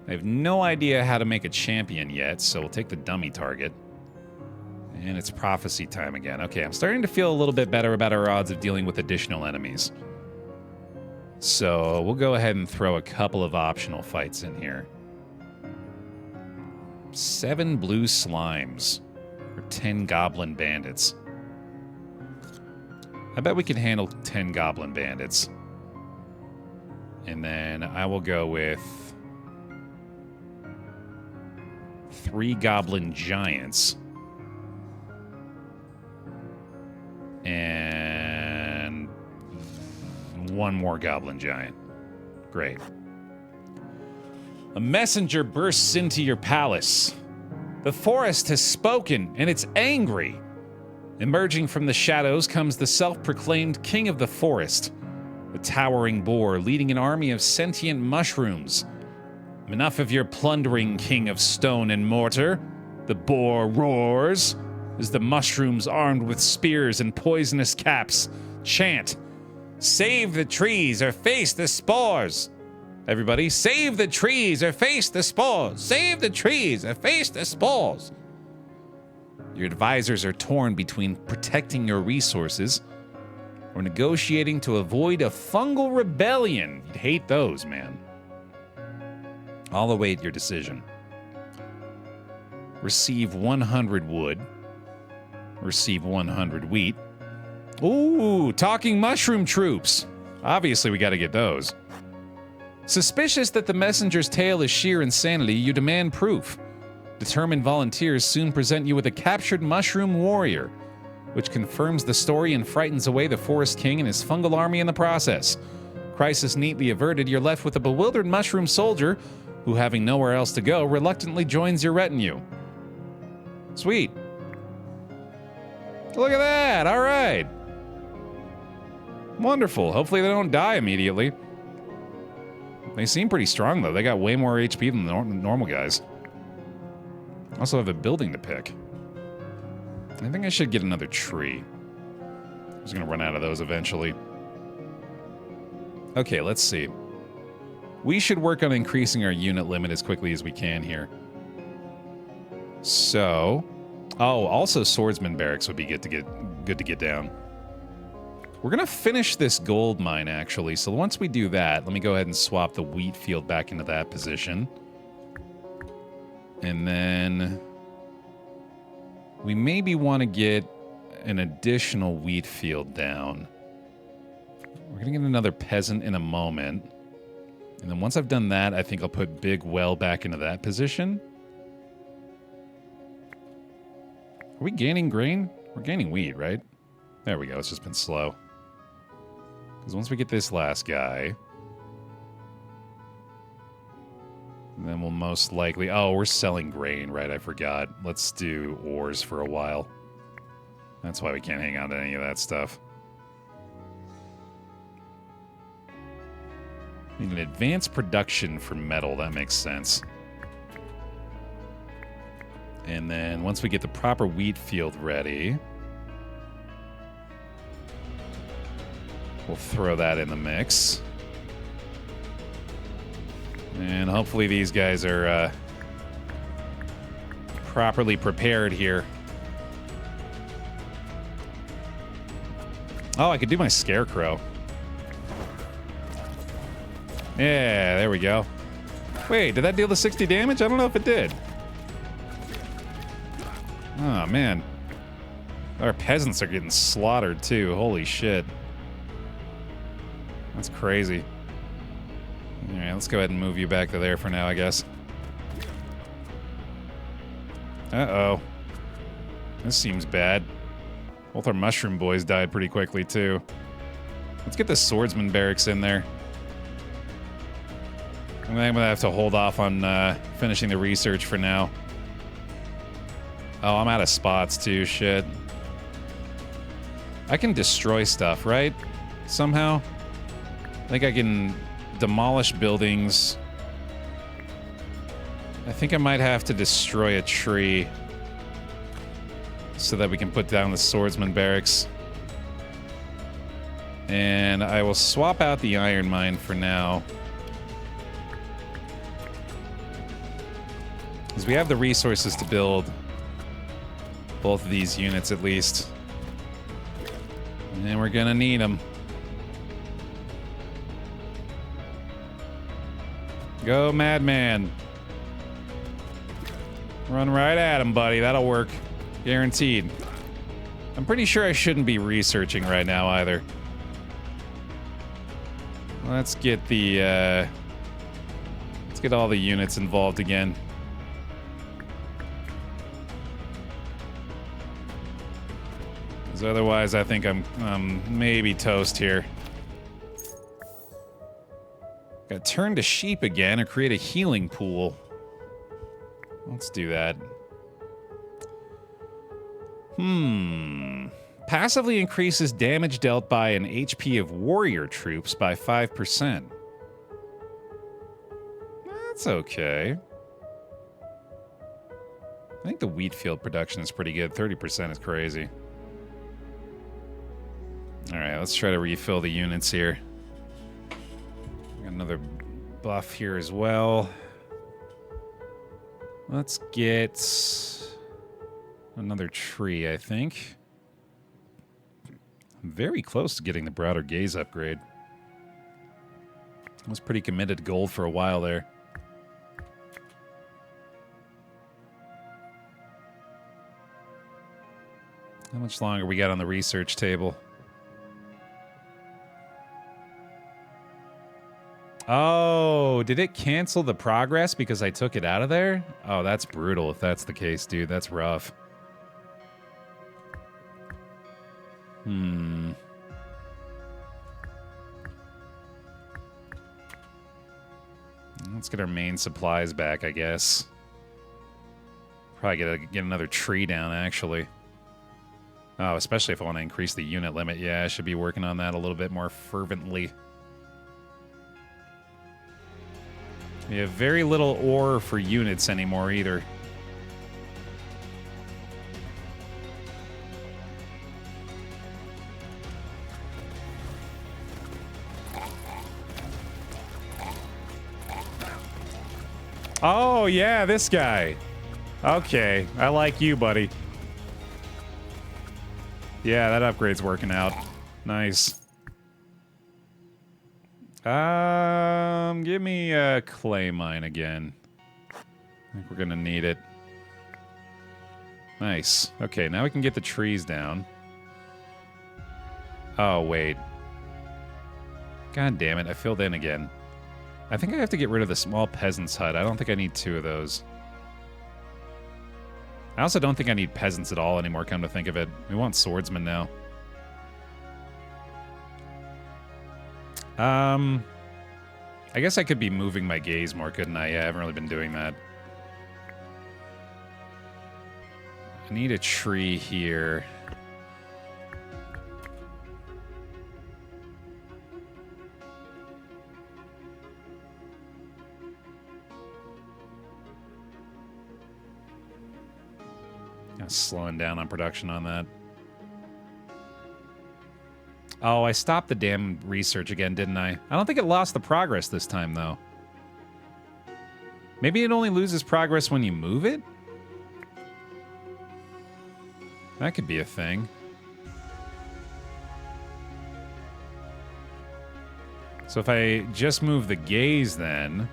S1: I have no idea how to make a champion yet, so we'll take the dummy target. And it's prophecy time again. Okay, I'm starting to feel a little bit better about our odds of dealing with additional enemies. So we'll go ahead and throw a couple of optional fights in here. 7 blue slimes, or 10 goblin bandits. I bet we can handle 10 goblin bandits. And then I will go with 3 goblin giants. And 1 more goblin giant. Great. A messenger bursts into your palace. The forest has spoken, and it's angry. Emerging from the shadows comes the self-proclaimed king of the forest, a towering boar leading an army of sentient mushrooms. Enough of your plundering, king of stone and mortar. The boar roars as the mushrooms, armed with spears and poisonous caps, chant, "Save the trees or face the spores!" Everybody, save the trees or face the spores! Save the trees or face the spores! Your advisors are torn between protecting your resources We're negotiating to avoid a fungal rebellion. You'd hate those, man. I'll await your decision. Receive 100 wood. Receive 100 wheat. Ooh, talking mushroom troops. Obviously, we got to get those. Suspicious that the messenger's tale is sheer insanity, you demand proof. Determined volunteers soon present you with a captured mushroom warrior, which confirms the story and frightens away the Forest King and his fungal army in the process. Crisis neatly averted, you're left with a bewildered mushroom soldier who, having nowhere else to go, reluctantly joins your retinue. Sweet. Look at that. All right. Wonderful. Hopefully they don't die immediately. They seem pretty strong, though. They got way more HP than the normal guys. Also have a building to pick. I think I should get another tree. I was going to run out of those eventually. Okay, let's see. We should work on increasing our unit limit as quickly as we can here. So... Oh, also swordsman barracks would be good to get down. We're going to finish this gold mine, actually. So once we do that, let me go ahead and swap the wheat field back into that position. And then we maybe want to get an additional wheat field down. We're going to get another peasant in a moment. And then once I've done that, I think I'll put Big Well back into that position. Are we gaining grain? We're gaining wheat, right? There we go. It's just been slow. Because once we get this last guy, then we'll most likely... Oh, we're selling grain, right? I forgot. Let's do ores for a while. That's why we can't hang on to any of that stuff. Need an advanced production for metal. That makes sense. And then once we get the proper wheat field ready, we'll throw that in the mix. And hopefully these guys are properly prepared here. Oh, I could do my scarecrow. Yeah, there we go. Wait, did that deal the 60 damage? I don't know if it did. Oh, man. Our peasants are getting slaughtered, too. Holy shit. That's crazy. Alright, let's go ahead and move you back to there for now, I guess. Uh-oh. This seems bad. Both our mushroom boys died pretty quickly, too. Let's get the swordsman barracks in there. I'm gonna have to hold off on finishing the research for now. Oh, I'm out of spots, too. Shit. I can destroy stuff, right? Somehow? I think I can demolish buildings. I think I might have to destroy a tree so that we can put down the swordsman barracks. And I will swap out the iron mine for now. Because we have the resources to build both of these units at least. And we're gonna need them. Go, madman. Run right at him, buddy. That'll work. Guaranteed. I'm pretty sure I shouldn't be researching right now either. Let's get the, let's get all the units involved again. Because otherwise I think I'm maybe toast here. Gotta turn to sheep again or create a healing pool. Let's do that. Passively increases damage dealt by an HP of warrior troops by 5%. That's okay. I think the wheat field production is pretty good. 30% is crazy. Alright, let's try to refill the units here. Got another buff here as well. Let's get another tree, I think. very close to getting the Broader Gaze upgrade. I was pretty committed to gold for a while there. How much longer we got on the research table? Oh, did it cancel the progress because I took it out of there? Oh, that's brutal if that's the case, dude. That's rough. Let's get our main supplies back, I guess. Probably get another tree down, actually. Oh, especially if I want to increase the unit limit. Yeah, I should be working on that a little bit more fervently. We have very little ore for units anymore, either. Oh, yeah, this guy. Okay, I like you, buddy. Yeah, that upgrade's working out. Nice. Give me a clay mine again. I think we're gonna need it. Nice. Okay, now we can get the trees down. Oh, wait. God damn it, I filled in again. I think I have to get rid of the small peasant's hut. I don't think I need 2 of those. I also don't think I need peasants at all anymore, come to think of it. We want swordsmen now. I guess I could be moving my gaze more, couldn't I? Yeah, I haven't really been doing that. I need a tree here. Slowing down on production on that. Oh, I stopped the damn research again, didn't I? I don't think it lost the progress this time, though. Maybe it only loses progress when you move it? That could be a thing. So if I just move the gaze, then...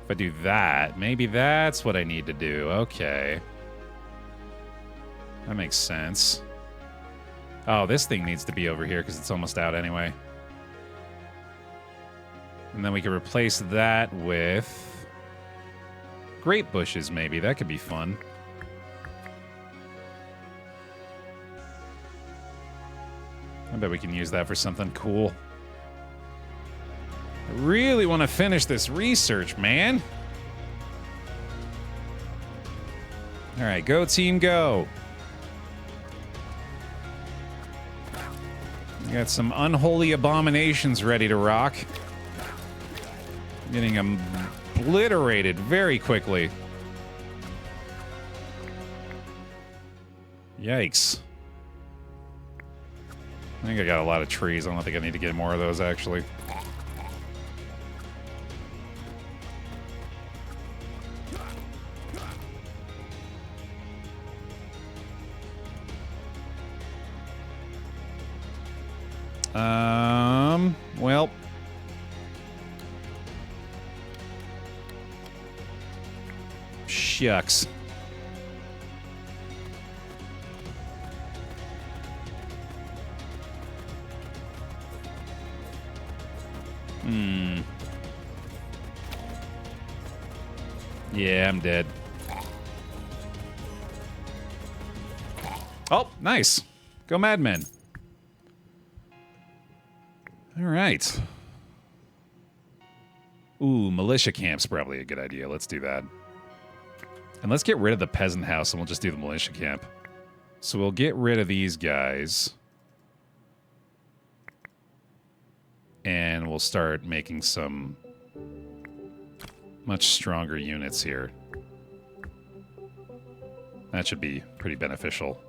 S1: If I do that, maybe that's what I need to do. Okay. That makes sense. Oh, this thing needs to be over here because it's almost out anyway. And then we can replace that with... grape bushes, maybe. That could be fun. I bet we can use that for something cool. I really want to finish this research, man. All right, go team, go. Got some unholy abominations ready to rock. Getting obliterated very quickly. Yikes. I think I got a lot of trees. I don't think I need to get more of those, actually. Well. Shucks. Yeah, I'm dead. Oh, nice. Go Madmen. All right. Ooh, militia camp's probably a good idea. Let's do that. And let's get rid of the peasant house and we'll just do the militia camp. So we'll get rid of these guys. And we'll start making some much stronger units here. That should be pretty beneficial.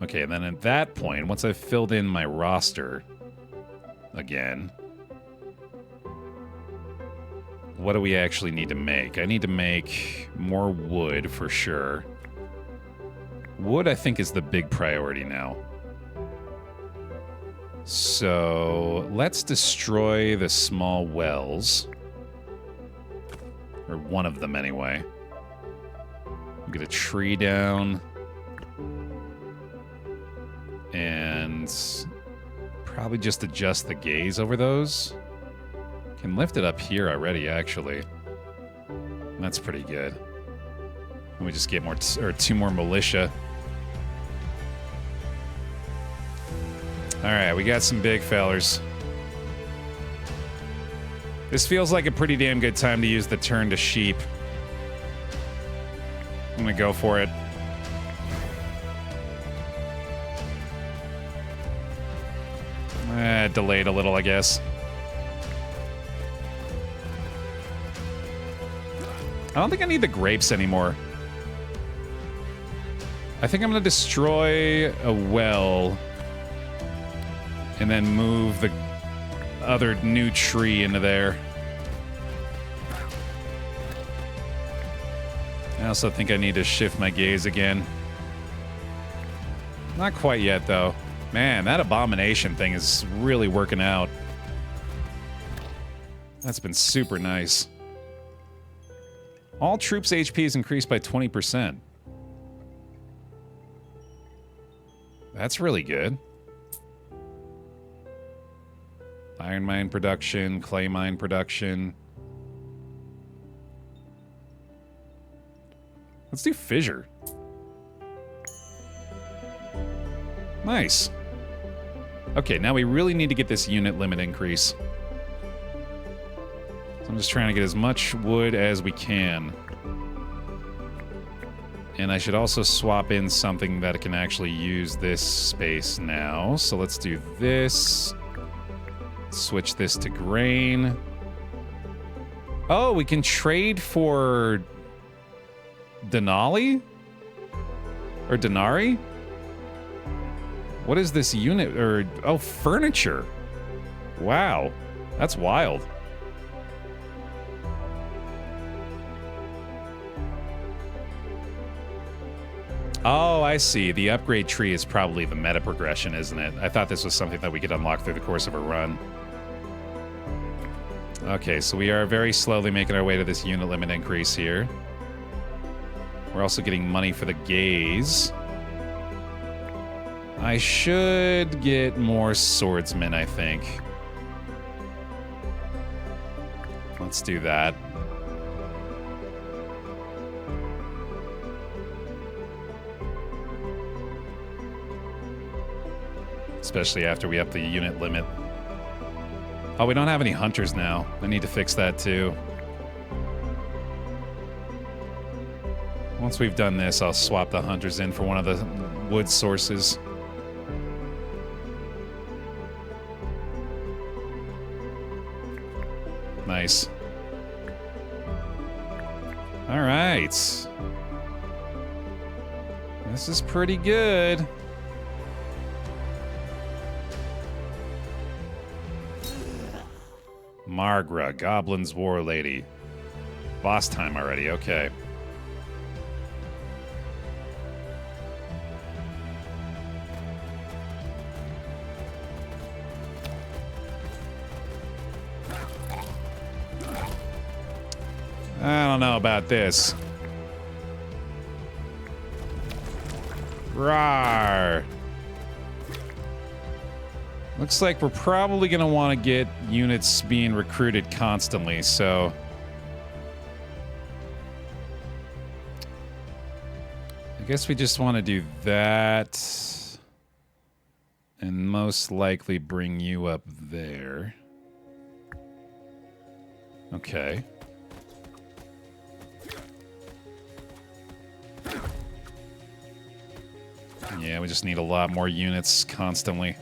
S1: Okay, and then at that point, once I've filled in my roster again, what do we actually need to make? I need to make more wood for sure. Wood, I think, is the big priority now. So let's destroy the small wells. Or one of them, anyway. Get a tree down. And probably just adjust the gaze over those. Can lift it up here already, actually. That's pretty good. And we just get more, or 2 more militia. Alright, we got some big fellers. This feels like a pretty damn good time to use the turn to sheep. I'm gonna go for it. Delayed a little, I guess. I don't think I need the grapes anymore. I think I'm gonna destroy a well and then move the other new tree into there. I also think I need to shift my gaze again. Not quite yet, though. Man, that abomination thing is really working out. That's been super nice. All troops' HP is increased by 20%. That's really good. Iron mine production, clay mine production. Let's do fissure. Nice. Okay, now we really need to get this unit limit increase. So I'm just trying to get as much wood as we can. And I should also swap in something that can actually use this space now. So let's do this. Switch this to grain. Oh, we can trade for Denali? Or Denari? What is this unit? Or, oh, furniture. Wow. That's wild. Oh, I see. The upgrade tree is probably the meta progression, isn't it? I thought this was something that we could unlock through the course of a run. Okay, so we are very slowly making our way to this unit limit increase here. We're also getting money for the gaze. I should get more swordsmen, I think. Let's do that. Especially after we up the unit limit. Oh, we don't have any hunters now. I need to fix that too. Once we've done this, I'll swap the hunters in for one of the wood sources. Nice. All right. This is pretty good. Margra, Goblin's War Lady. Boss time already, okay. I don't know about this. Rawr. Looks like we're probably going to want to get units being recruited constantly, so... I guess we just want to do that. And most likely bring you up there. Okay. Yeah, we just need a lot more units constantly.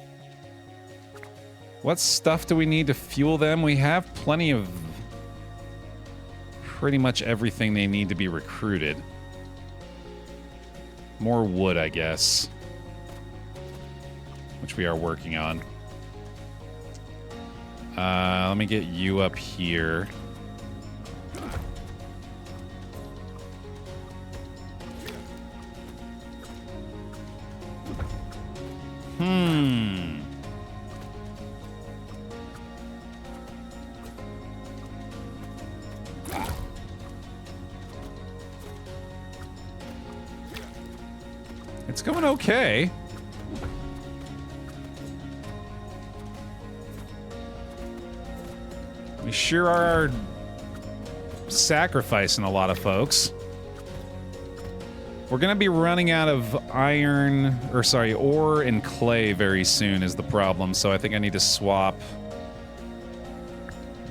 S1: What stuff do we need to fuel them? We have plenty of pretty much everything they need to be recruited. More wood, I guess. Which we are working on. Let me get you up here. It's going okay. We sure are sacrificing a lot of folks. We're gonna be running out of iron, or sorry, ore and clay very soon is the problem, so I think I need to swap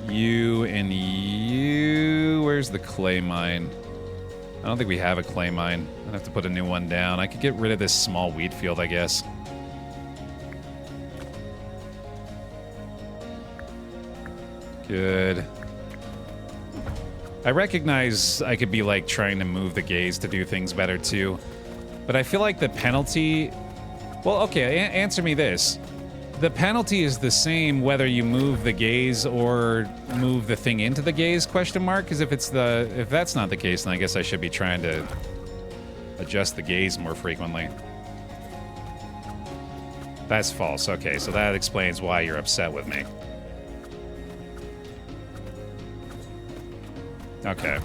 S1: you and you. Where's the clay mine? I don't think we have a clay mine. I'd have to put a new one down. I could get rid of this small wheat field, I guess. Good. I recognize I could be, like, trying to move the gaze to do things better, too. But I feel like the penalty... Well, okay, answer me this. The penalty is the same whether you move the gaze or move the thing into the gaze, question mark? Because if that's not the case, then I guess I should be trying to adjust the gaze more frequently. That's false. Okay, so that explains why you're upset with me. Okay.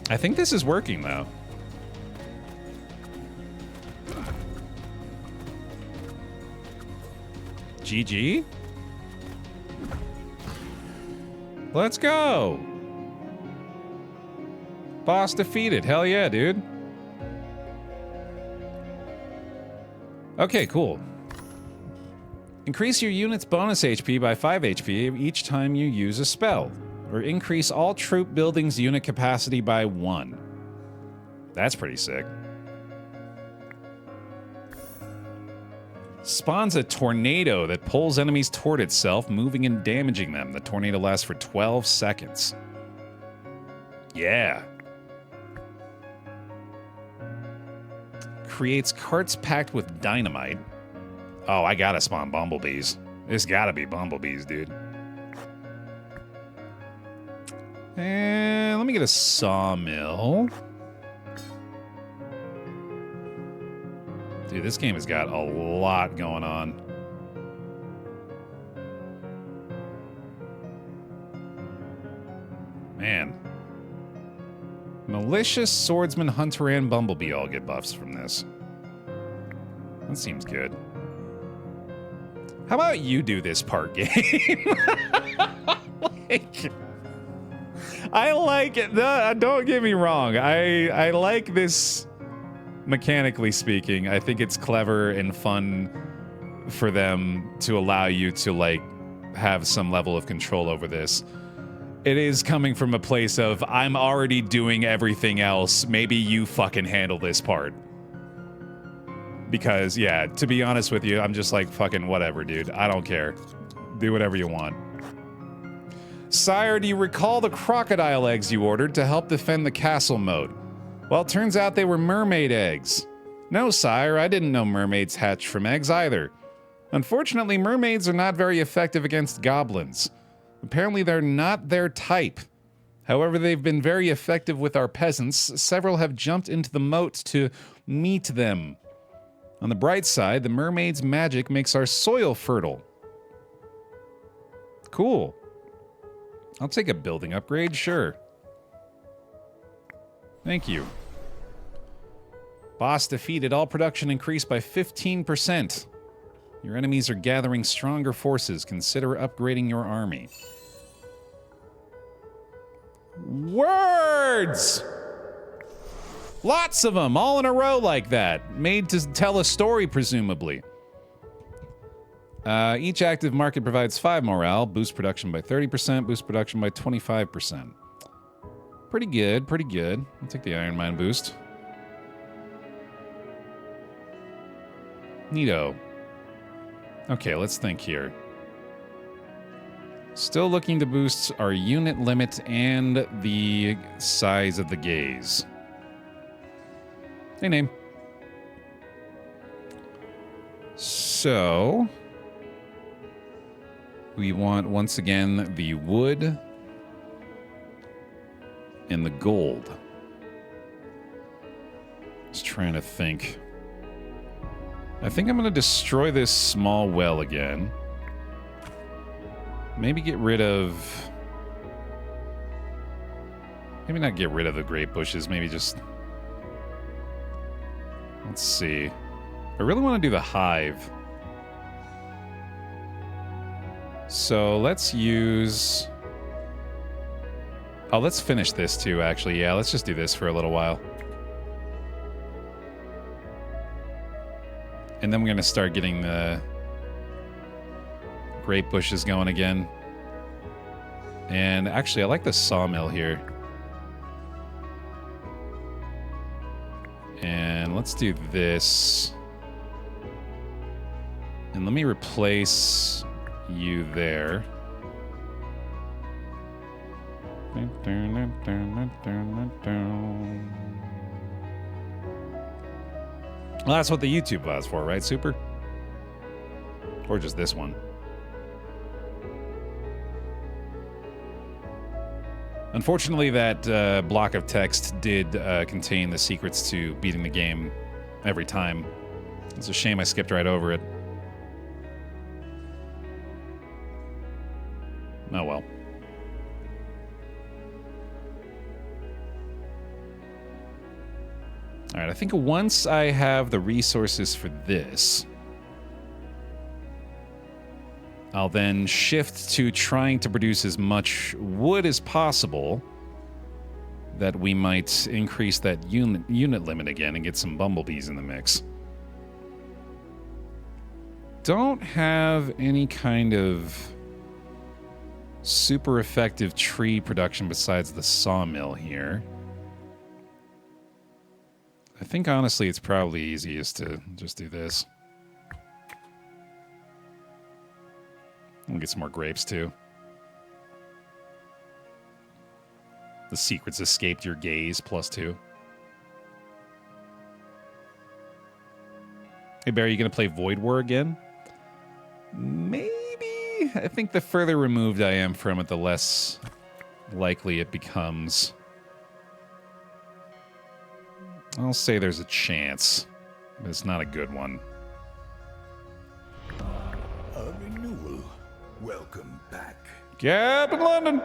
S1: I think this is working, though. GG? Let's go! Boss defeated. Hell yeah, dude. Okay, cool. Increase your unit's bonus HP by 5 HP each time you use a spell. Or increase all troop buildings' unit capacity by 1. That's pretty sick. Spawns a tornado that pulls enemies toward itself, moving and damaging them. The tornado lasts for 12 seconds. Yeah. Creates carts packed with dynamite. Oh, I gotta spawn bumblebees. There's gotta be bumblebees, dude. And let me get a sawmill. Dude, this game has got a lot going on. Man. Malicious, swordsman, hunter, and bumblebee all get buffs from this. That seems good. How about you do this part game? Like... I like it. Don't get me wrong. I like this mechanically speaking. I think it's clever and fun for them to allow you to, like, have some level of control over this. It is coming from a place of, I'm already doing everything else. Maybe you fucking handle this part. Because, yeah, to be honest with you, I'm just like, fucking whatever, dude. I don't care. Do whatever you want. Sire, do you recall the crocodile eggs you ordered to help defend the castle moat? Well, it turns out they were mermaid eggs. No, sire, I didn't know mermaids hatch from eggs either. Unfortunately, mermaids are not very effective against goblins. Apparently, they're not their type. However, they've been very effective with our peasants. Several have jumped into the moat to meet them. On the bright side, the mermaid's magic makes our soil fertile. Cool. I'll take a building upgrade, sure. Thank you. Boss defeated. All production increased by 15%. Your enemies are gathering stronger forces. Consider upgrading your army. Words! Lots of them, all in a row like that. Made to tell a story, presumably. Each active market provides 5 morale, boost production by 30%, boost production by 25%. Pretty good, pretty good. I'll take the iron mine boost. Neato. Okay, let's think here. Still looking to boost our unit limit and the size of the gaze. Hey, name. So... we want, once again, the wood and the gold. Just trying to think. I think I'm going to destroy this small well again. Maybe get rid of... Maybe not get rid of the grape bushes. Maybe just... Let's see. I really want to do the hive. So let's use... Oh, let's finish this too, actually. Yeah, let's just do this for a little while. And then we're going to start getting the grape bushes going again. And actually, I like the sawmill here. And let's do this. And let me replace you there. Well, that's what the YouTube VOD's for, right, Super? Or just this one. Unfortunately, that block of text did contain the secrets to beating the game every time. It's a shame I skipped right over it. Oh well. All right, I think once I have the resources for this, I'll then shift to trying to produce as much wood as possible that we might increase that unit limit again and get some bumblebees in the mix. Don't have any kind of super effective tree production besides the sawmill here. I think, honestly, it's probably easiest to just do this. We'll get some more grapes, too. The secrets escaped your gaze, +2. Hey, Baer, you going to play Void War again? Maybe. I think the further removed I am from it, the less likely it becomes. I'll say there's a chance, but it's not a good one.
S2: A renewal. Welcome back.
S1: Captain London!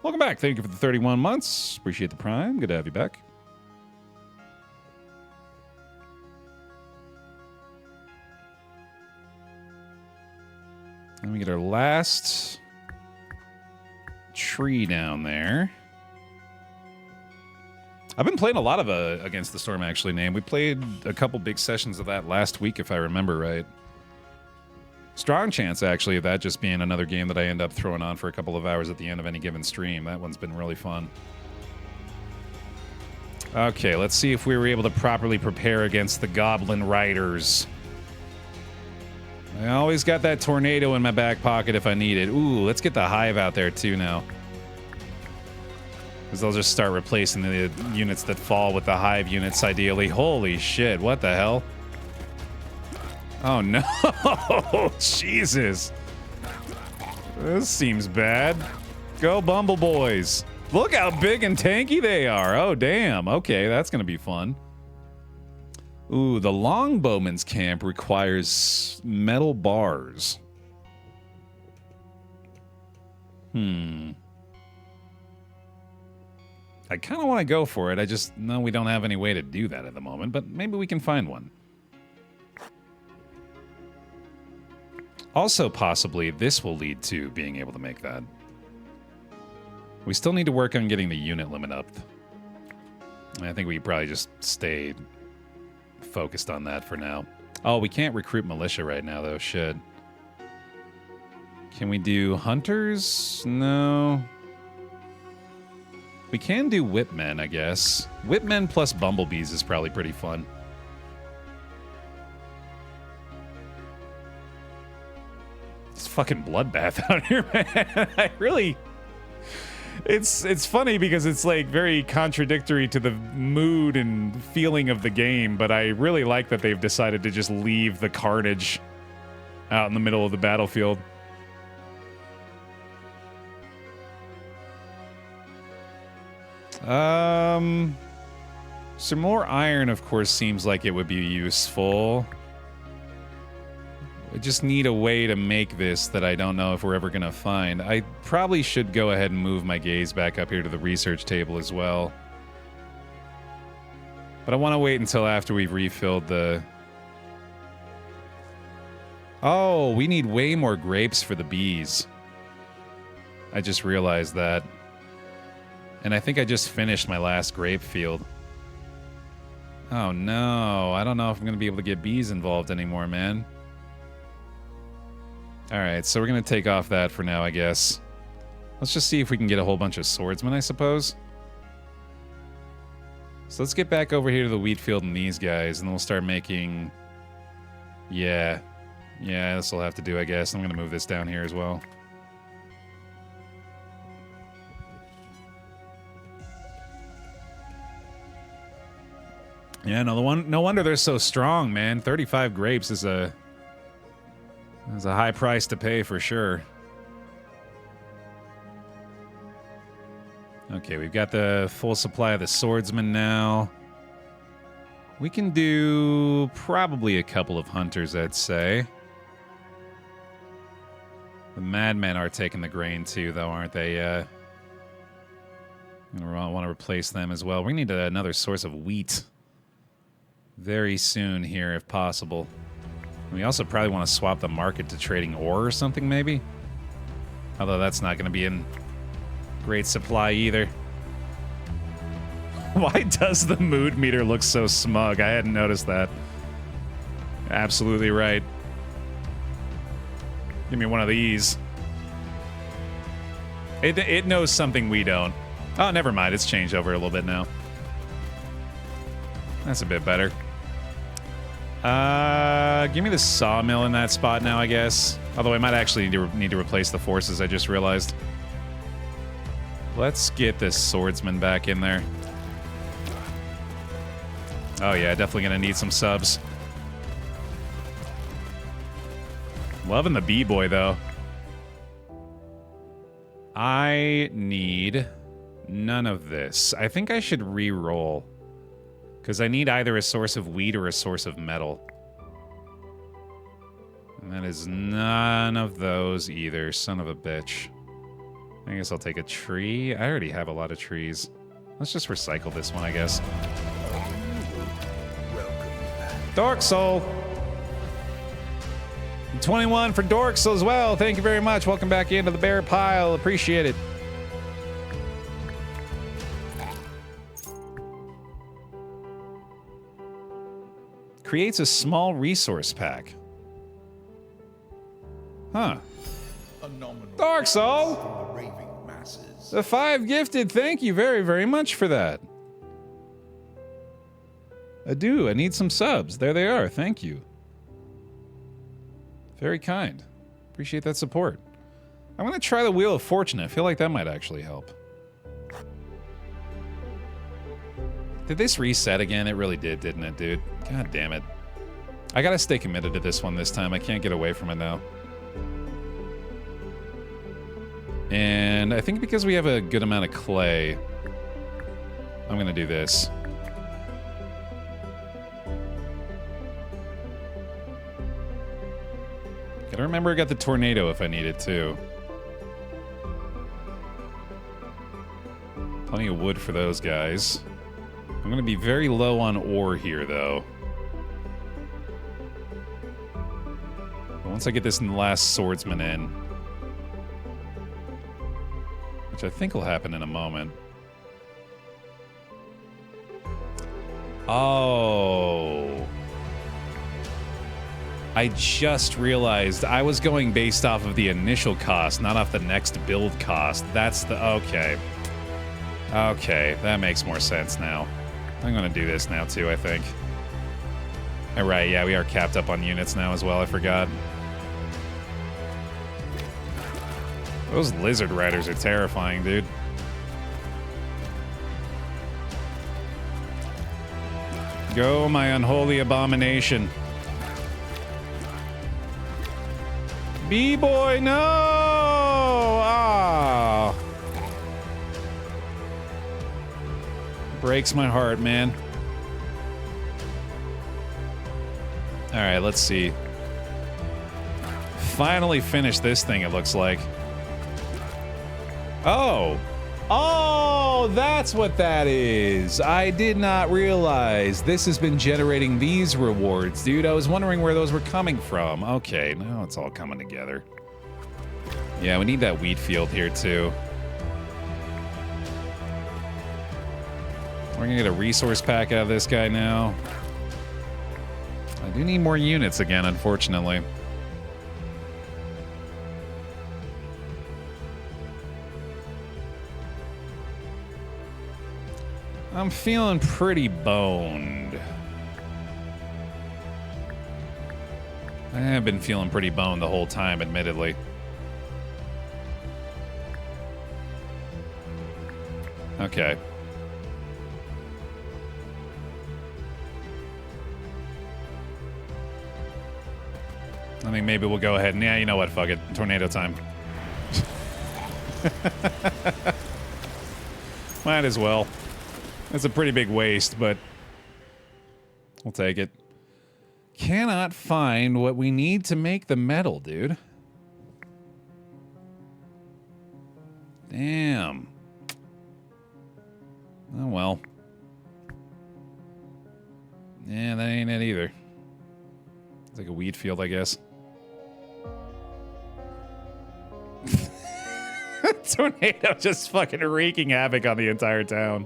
S1: Welcome back. Thank you for the 31 months. Appreciate the prime. Good to have you back. Let me get our last tree down there. I've been playing a lot of Against the Storm, actually, Name. We played a couple big sessions of that last week, if I remember right. Strong chance, actually, of that just being another game that I end up throwing on for a couple of hours at the end of any given stream. That one's been really fun. Okay, let's see if we were able to properly prepare against the Goblin Riders. I always got that tornado in my back pocket if I need it. Ooh, let's get the hive out there, too, now. Because they'll just start replacing the units that fall with the hive units, ideally. Holy shit, what the hell? Oh, no. Jesus. This seems bad. Go, Bumble Boys. Look how big and tanky they are. Oh, damn. Okay, that's going to be fun. Ooh, the Longbowman's camp requires metal bars. I kind of want to go for it. I just know we don't have any way to do that at the moment, but maybe we can find one. Also, possibly, this will lead to being able to make that. We still need to work on getting the unit limit up. I think we could probably just stay focused on that for now. Oh, we can't recruit militia right now, though. Shit. Can we do hunters? No. We can do whipmen, I guess. Whipmen plus bumblebees is probably pretty fun. It's fucking bloodbath out here, man. I really... It's funny because it's like very contradictory to the mood and feeling of the game, but I really like that they've decided to just leave the carnage out in the middle of the battlefield. Some more iron, of course, seems like it would be useful. I just need a way to make this that I don't know if we're ever going to find. I probably should go ahead and move my gaze back up here to the research table as well. But I want to wait until after we've refilled the... Oh, we need way more grapes for the bees. I just realized that. And I think I just finished my last grape field. Oh no, I don't know if I'm going to be able to get bees involved anymore, man. Alright, so we're going to take off that for now, I guess. Let's just see if we can get a whole bunch of swordsmen, I suppose. So let's get back over here to the wheat field and these guys, and then we'll start making... Yeah, this will have to do, I guess. I'm going to move this down here as well. Yeah, no wonder they're so strong, man. 35 grapes is a high price to pay for sure. Okay, we've got the full supply of the swordsman now. We can do probably a couple of hunters, I'd say. The madmen are taking the grain too, though, aren't they? Gonna want to replace them as well. We need another source of wheat very soon here, if possible. We also probably want to swap the market to trading ore or something, maybe? Although that's not going to be in great supply either. Why does the mood meter look so smug? I hadn't noticed that. Absolutely right. Give me one of these. It knows something we don't. Oh, never mind. It's changed over a little bit now. That's a bit better. Give me the sawmill in that spot now, I guess. Although I might actually need to replace the forces, I just realized. Let's get this swordsman back in there. Oh yeah, definitely gonna need some subs. Loving the B-boy, though. I need none of this. I think I should re-roll. Because I need either a source of wheat or a source of metal. And that is none of those either, son of a bitch. I guess I'll take a tree. I already have a lot of trees. Let's just recycle this one, I guess. Dork Soul! 21 for Dork Soul as well. Thank you very much. Welcome back into the bear pile. Appreciate it. Creates a small resource pack. Huh. Dark Soul! The 5 gifted. Thank you very, very much for that. I do. I need some subs. There they are. Thank you. Very kind. Appreciate that support. I'm going to try the Wheel of Fortune. I feel like that might actually help. Did this reset again? It really did, didn't it, dude? God damn it. I gotta stay committed to this one this time. I can't get away from it now. And I think because we have a good amount of clay, I'm gonna do this. Gotta remember I got the tornado if I need it too. Plenty of wood for those guys. I'm going to be very low on ore here, though. But once I get this last swordsman in, which I think will happen in a moment. Oh. I just realized I was going based off of the initial cost, not off the next build cost. That's the... Okay. Okay, that makes more sense now. I'm gonna do this now too, I think. All right, yeah, we are capped up on units now as well, I forgot. Those lizard riders are terrifying, dude. Go, my unholy abomination. B-boy, no! Ah. Breaks my heart, man. All right, let's see. Finally finished this thing, it looks like. Oh. Oh, that's what that is. I did not realize this has been generating these rewards, dude. I was wondering where those were coming from. Okay, now it's all coming together. Yeah, we need that wheat field here, too. We're gonna get a resource pack out of this guy now. I do need more units again, unfortunately. I'm feeling pretty boned. I have been feeling pretty boned the whole time, admittedly. Okay. I think maybe we'll go ahead and, yeah, you know what, fuck it. Tornado time. Might as well. It's a pretty big waste, but we'll take it. Cannot find what we need to make the metal, dude. Damn. Oh, well. Yeah, that ain't it either. It's like a wheat field, I guess. Tornado just fucking wreaking havoc on the entire town.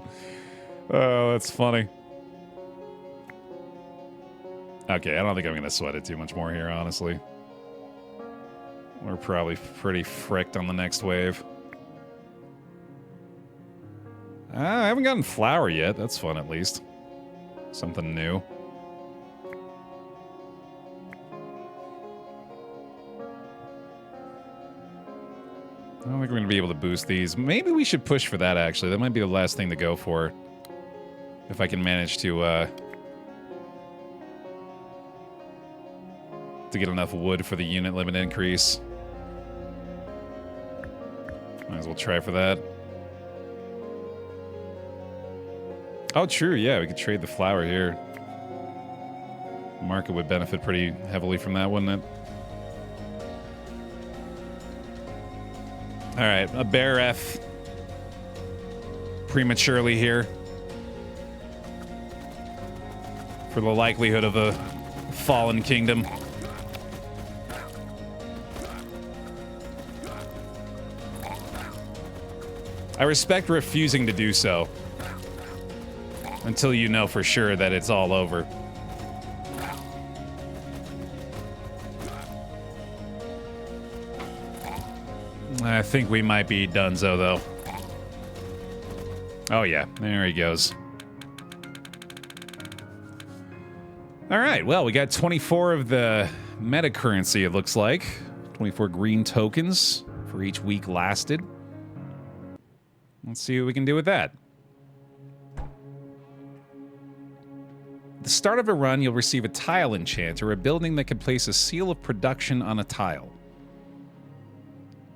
S1: Oh, that's funny. Okay, I don't think I'm going to sweat it too much more here, honestly. We're probably pretty fricked on the next wave. I haven't gotten flour yet. That's fun, at least. Something new. I don't think we're going to be able to boost these. Maybe we should push for that, actually. That might be the last thing to go for. If I can manage to get enough wood for the unit limit increase. Might as well try for that. Oh, true. Yeah, we could trade the flour here. The market would benefit pretty heavily from that, wouldn't it? All right, a Baer F prematurely here for the likelihood of a fallen kingdom. I respect refusing to do so until you know for sure that it's all over. I think we might be donezo, though. Oh, yeah. There he goes. All right. Well, we got 24 of the meta currency, it looks like. 24 green tokens for each week lasted. Let's see what we can do with that. At the start of a run, you'll receive a tile enchant, or a building that can place a seal of production on a tile.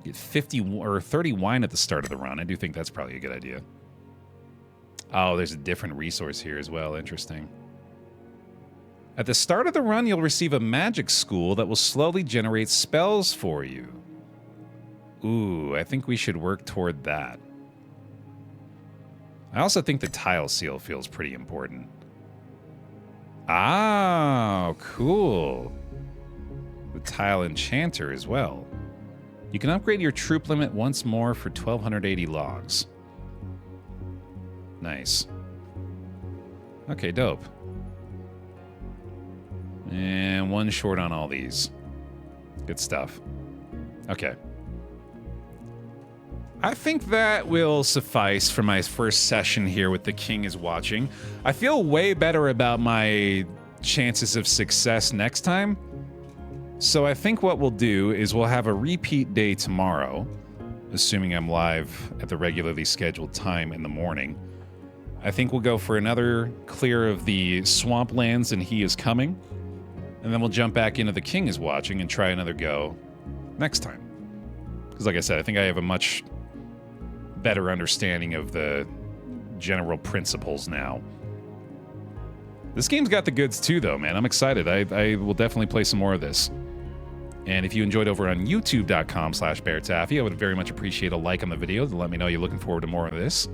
S1: Get 50 or 30 wine at the start of the run. I do think that's probably a good idea. Oh, there's a different resource here as well. Interesting. At the start of the run, you'll receive a magic school that will slowly generate spells for you. Ooh, I think we should work toward that. I also think the tile seal feels pretty important. Ah, cool. The tile enchanter as well. You can upgrade your troop limit once more for 1,280 logs. Nice. Okay, dope. And one short on all these. Good stuff. Okay. I think that will suffice for my first session here with The King Is Watching. I feel way better about my chances of success next time. So I think what we'll do is we'll have a repeat day tomorrow, assuming I'm live at the regularly scheduled time in the morning. I think we'll go for another clear of the swamplands and He Is Coming, and then we'll jump back into The King Is Watching and try another go next time. Because like I said, I think I have a much better understanding of the general principles now. This game's got the goods too, though, man. I'm excited. I will definitely play some more of this. And if you enjoyed over on youtube.com/BaerTaffy, I would very much appreciate a like on the video to let me know you're looking forward to more of this.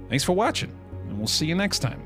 S1: Thanks for watching, and we'll see you next time.